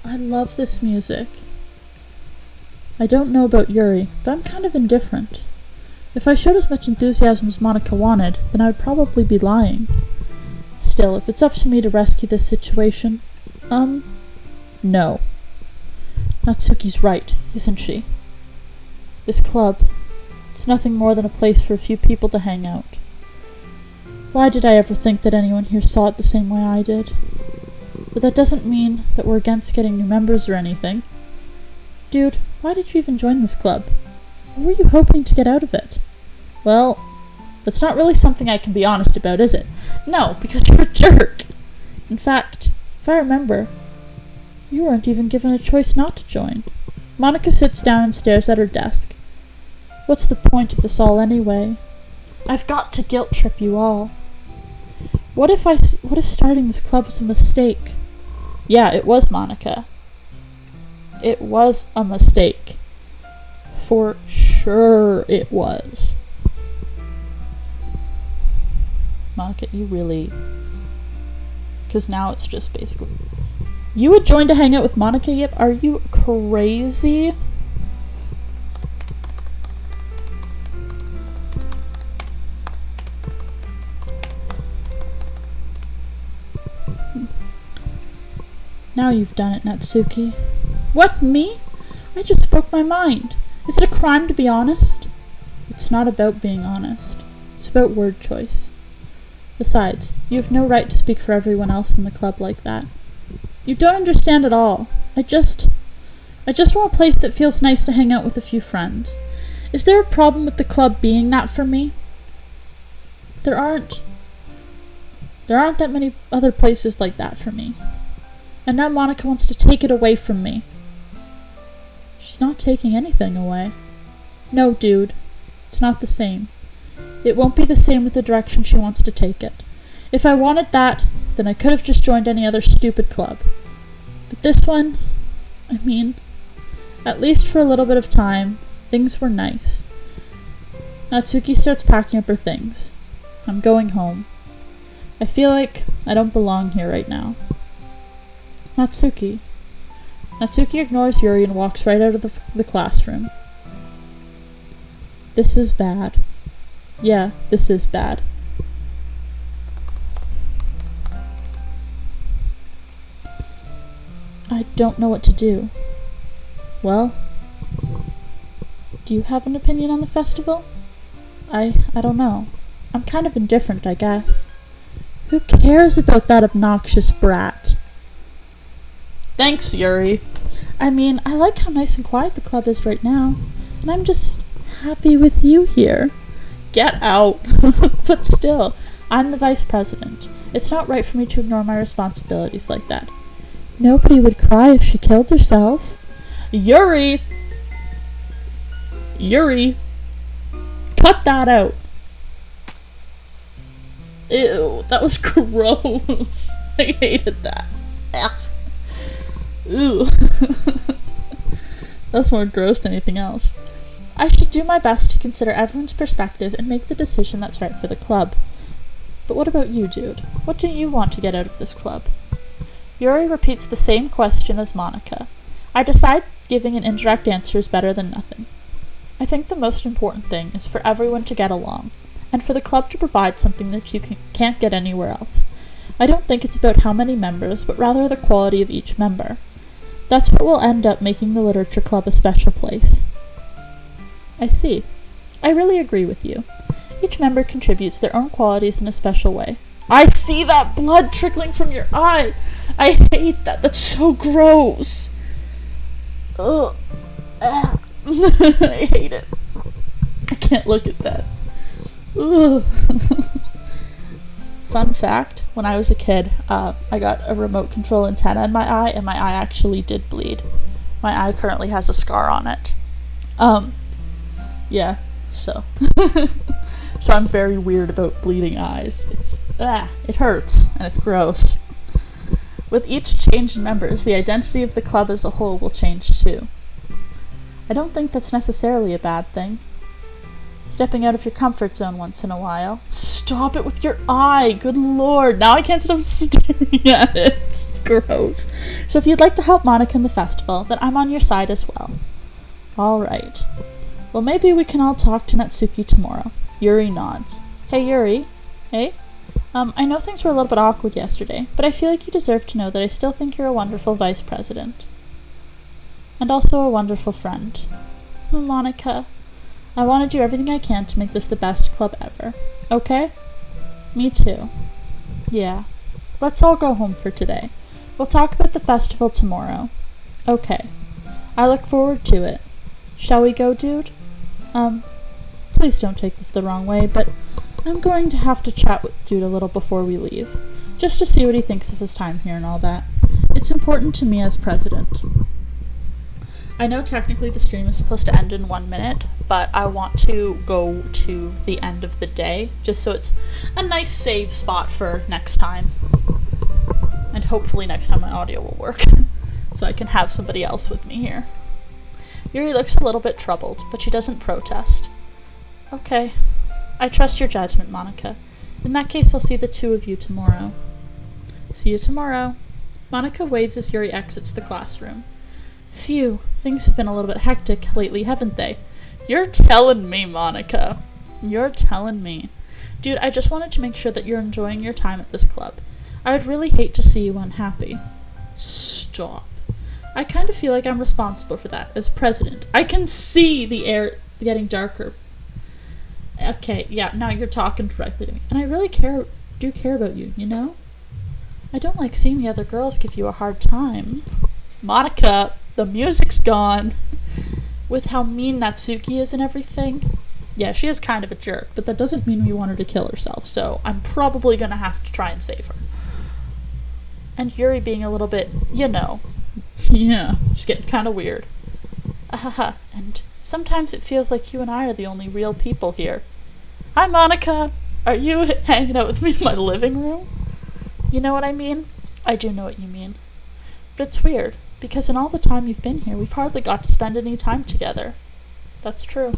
I love this music. I don't know about Yuri, but I'm kind of indifferent. If I showed as much enthusiasm as Monica wanted, then I would probably be lying. Still, if it's up to me to rescue this situation, no. Natsuki's right, isn't she? This club, it's nothing more than a place for a few people to hang out. Why did I ever think that anyone here saw it the same way I did? But that doesn't mean that we're against getting new members or anything. Dude, why did you even join this club? What were you hoping to get out of it? Well, that's not really something I can be honest about, is it? No, because you're a jerk. In fact, if I remember, you weren't even given a choice not to join. Monica sits down and stares at her desk. What's the point of this all anyway? I've got to guilt trip you all. What if starting this club was a mistake? Yeah, it was, Monica. It was a mistake. For sure it was. Monica, you really Because now it's just basically... You would join to hang out with Monica? Yep. Are you crazy? Now you've done it, Natsuki. What, me? I just spoke my mind. Is it a crime to be honest? It's not about being honest. It's about word choice. Besides, you have no right to speak for everyone else in the club like that. You don't understand at all. I just want a place that feels nice to hang out with a few friends. Is there a problem with the club being that for me? There aren't that many other places like that for me. And now Monica wants to take it away from me. She's not taking anything away. No, dude. It's not the same. It won't be the same with the direction she wants to take it. If I wanted that, then I could have just joined any other stupid club. But this one, I mean, at least for a little bit of time, things were nice. Natsuki starts packing up her things. I'm going home. I feel like I don't belong here right now. Natsuki. Natsuki ignores Yuri and walks right out of the classroom. This is bad. Yeah, this is bad. I don't know what to do. Well, do you have an opinion on the festival? I don't know. I'm kind of indifferent, I guess. Who cares about that obnoxious brat? Thanks, Yuri. I mean, I like how nice and quiet the club is right now, and I'm just happy with you here. Get out. But still, I'm the vice president. It's not right for me to ignore my responsibilities like that. Nobody would cry if she killed herself. Yuri! Yuri! Cut that out. Ew, that was gross. I hated that. Ugh. Ew. That's more gross than anything else. I should do my best to consider everyone's perspective and make the decision that's right for the club. But what about you, dude? What do you want to get out of this club? Yuri repeats the same question as Monica. I decide giving an indirect answer is better than nothing. I think the most important thing is for everyone to get along, and for the club to provide something that you can't get anywhere else. I don't think it's about how many members, but rather the quality of each member. That's what will end up making the literature club a special place. I see. I really agree with you. Each member contributes their own qualities in a special way. I see that blood trickling from your eye! I hate that. That's so gross. Ugh. I hate it. I can't look at that. Ugh. Fun fact, when I was a kid, I got a remote control antenna in my eye, and my eye actually did bleed. My eye currently has a scar on it. Yeah, so. So I'm very weird about bleeding eyes. It hurts, and it's gross. With each change in members, the identity of the club as a whole will change too. I don't think that's necessarily a bad thing. Stepping out of your comfort zone once in a while. Stop it with your eye! Good lord! Now I can't stop staring at it. It's gross. So if you'd like to help Monica in the festival, then I'm on your side as well. Alright. Well, maybe we can all talk to Natsuki tomorrow. Yuri nods. Hey, Yuri. Hey? I know things were a little bit awkward yesterday, but I feel like you deserve to know that I still think you're a wonderful vice president. And also a wonderful friend. Monica, I want to do everything I can to make this the best club ever. Okay? Me too. Yeah. Let's all go home for today. We'll talk about the festival tomorrow. Okay. I look forward to it. Shall we go, dude? Please don't take this the wrong way, but I'm going to have to chat with Dude a little before we leave, just to see what he thinks of his time here and all that. It's important to me as president. I know technically the stream is supposed to end in 1 minute, but I want to go to the end of the day, just so it's a nice save spot for next time. And hopefully next time my audio will work, so I can have somebody else with me here. Yuri looks a little bit troubled, but she doesn't protest. Okay. I trust your judgment, Monica. In that case, I'll see the two of you tomorrow. See you tomorrow. Monica waves as Yuri exits the classroom. Phew, things have been a little bit hectic lately, haven't they? You're telling me, Monica. You're telling me. Dude, I just wanted to make sure that you're enjoying your time at this club. I would really hate to see you unhappy. Stop. I kind of feel like I'm responsible for that as president. I can see the air getting darker. Okay, yeah, now you're talking directly to me. And I really do care about you, you know? I don't like seeing the other girls give you a hard time. Monica, the music's gone. With how mean Natsuki is and everything. Yeah, she is kind of a jerk, but that doesn't mean we want her to kill herself, so I'm probably gonna have to try and save her. And Yuri being a little bit, you know. Yeah, just getting kind of weird. Ahaha, and sometimes it feels like you and I are the only real people here. Hi, Monica! Are you hanging out with me in my living room? You know what I mean? I do know what you mean. But it's weird, because in all the time you've been here, we've hardly got to spend any time together. That's true.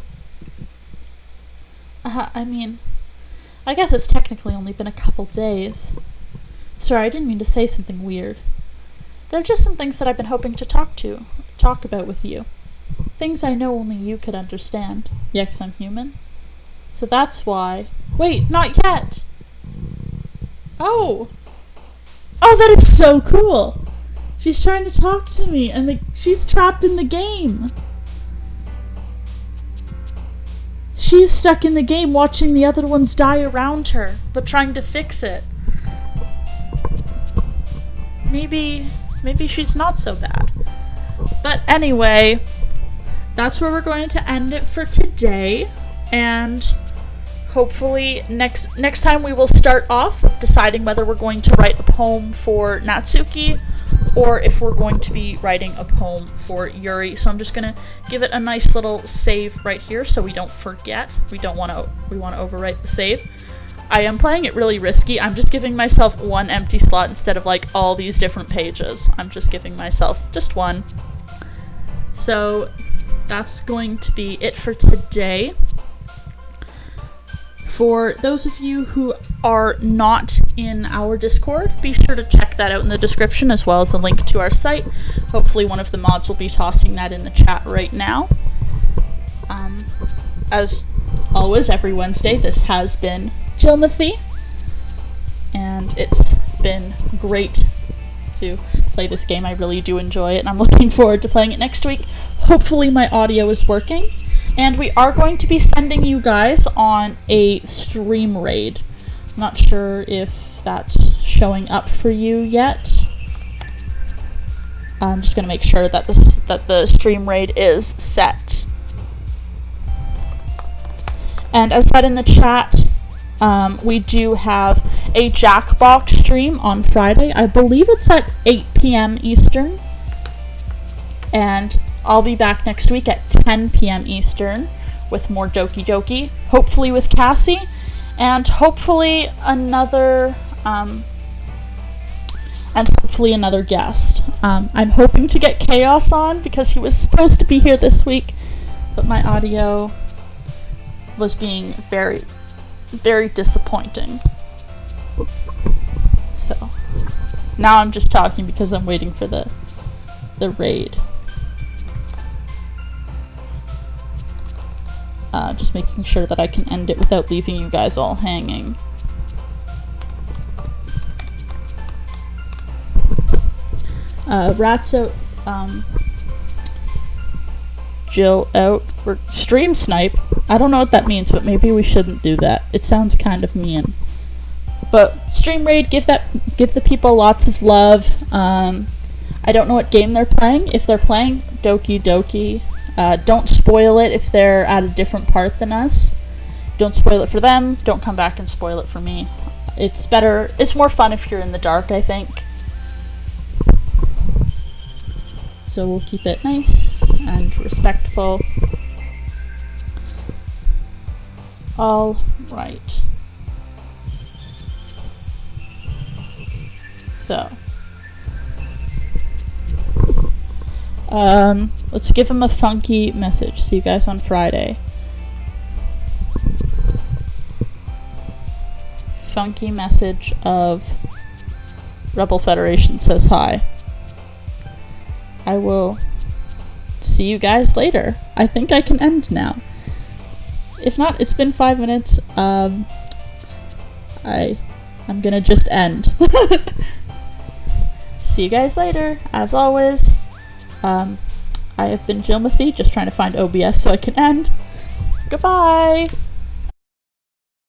I mean, I guess it's technically only been a couple days. Sorry, I didn't mean to say something weird. There are just some things that I've been hoping to talk about with you. Things I know only you could understand. Yeah, 'cause I'm human. So that's why... Wait, not yet! Oh! Oh, that is so cool! She's trying to talk to me, and she's trapped in the game! She's stuck in the game watching the other ones die around her, but trying to fix it. Maybe she's not so bad. But anyway, that's where we're going to end it for today, and hopefully next time we will start off with deciding whether we're going to write a poem for Natsuki or if we're going to be writing a poem for Yuri. So I'm just gonna give it a nice little save right here so we don't forget. We want to overwrite the save. I am playing it really risky. I'm just giving myself one empty slot instead of like all these different pages. I'm just giving myself just one. So that's going to be it for today. For those of you who are not in our Discord, be sure to check that out in the description, as well as a link to our site. Hopefully one of the mods will be tossing that in the chat right now. As always, every Wednesday, this has been Jilmathy, and it's been great to play this game. I really do enjoy it, and I'm looking forward to playing it next week. Hopefully my audio is working. And we are going to be sending you guys on a stream raid. Not sure if that's showing up for you yet. I'm just going to make sure that the stream raid is set. And as said in the chat, we do have a Jackbox stream on Friday. I believe it's at 8 p.m. Eastern. And I'll be back next week at 10 p.m. Eastern with more Doki Doki, hopefully with Cassie, and hopefully another guest. I'm hoping to get Chaos on because he was supposed to be here this week, but my audio was being very, very disappointing. So now I'm just talking because I'm waiting for the raid. Just making sure that I can end it without leaving you guys all hanging. Rats out, Jill out, we're stream snipe. I don't know what that means, but maybe we shouldn't do that. It sounds kind of mean. But stream raid, give the people lots of love. I don't know what game they're playing. If they're playing Doki Doki, don't spoil it if they're at a different part than us. Don't spoil it for them. Don't come back and spoil it for me. It's better. It's more fun if you're in the dark, I think. So we'll keep it nice and respectful. All right. So. Let's give him a funky message. See you guys on Friday. Funky message of Rebel Federation says hi. I will see you guys later. I think I can end now. If not, it's been 5 minutes. I'm gonna just end. See you guys later. As always, I have been Jilmathy, just trying to find OBS so I can end. Goodbye!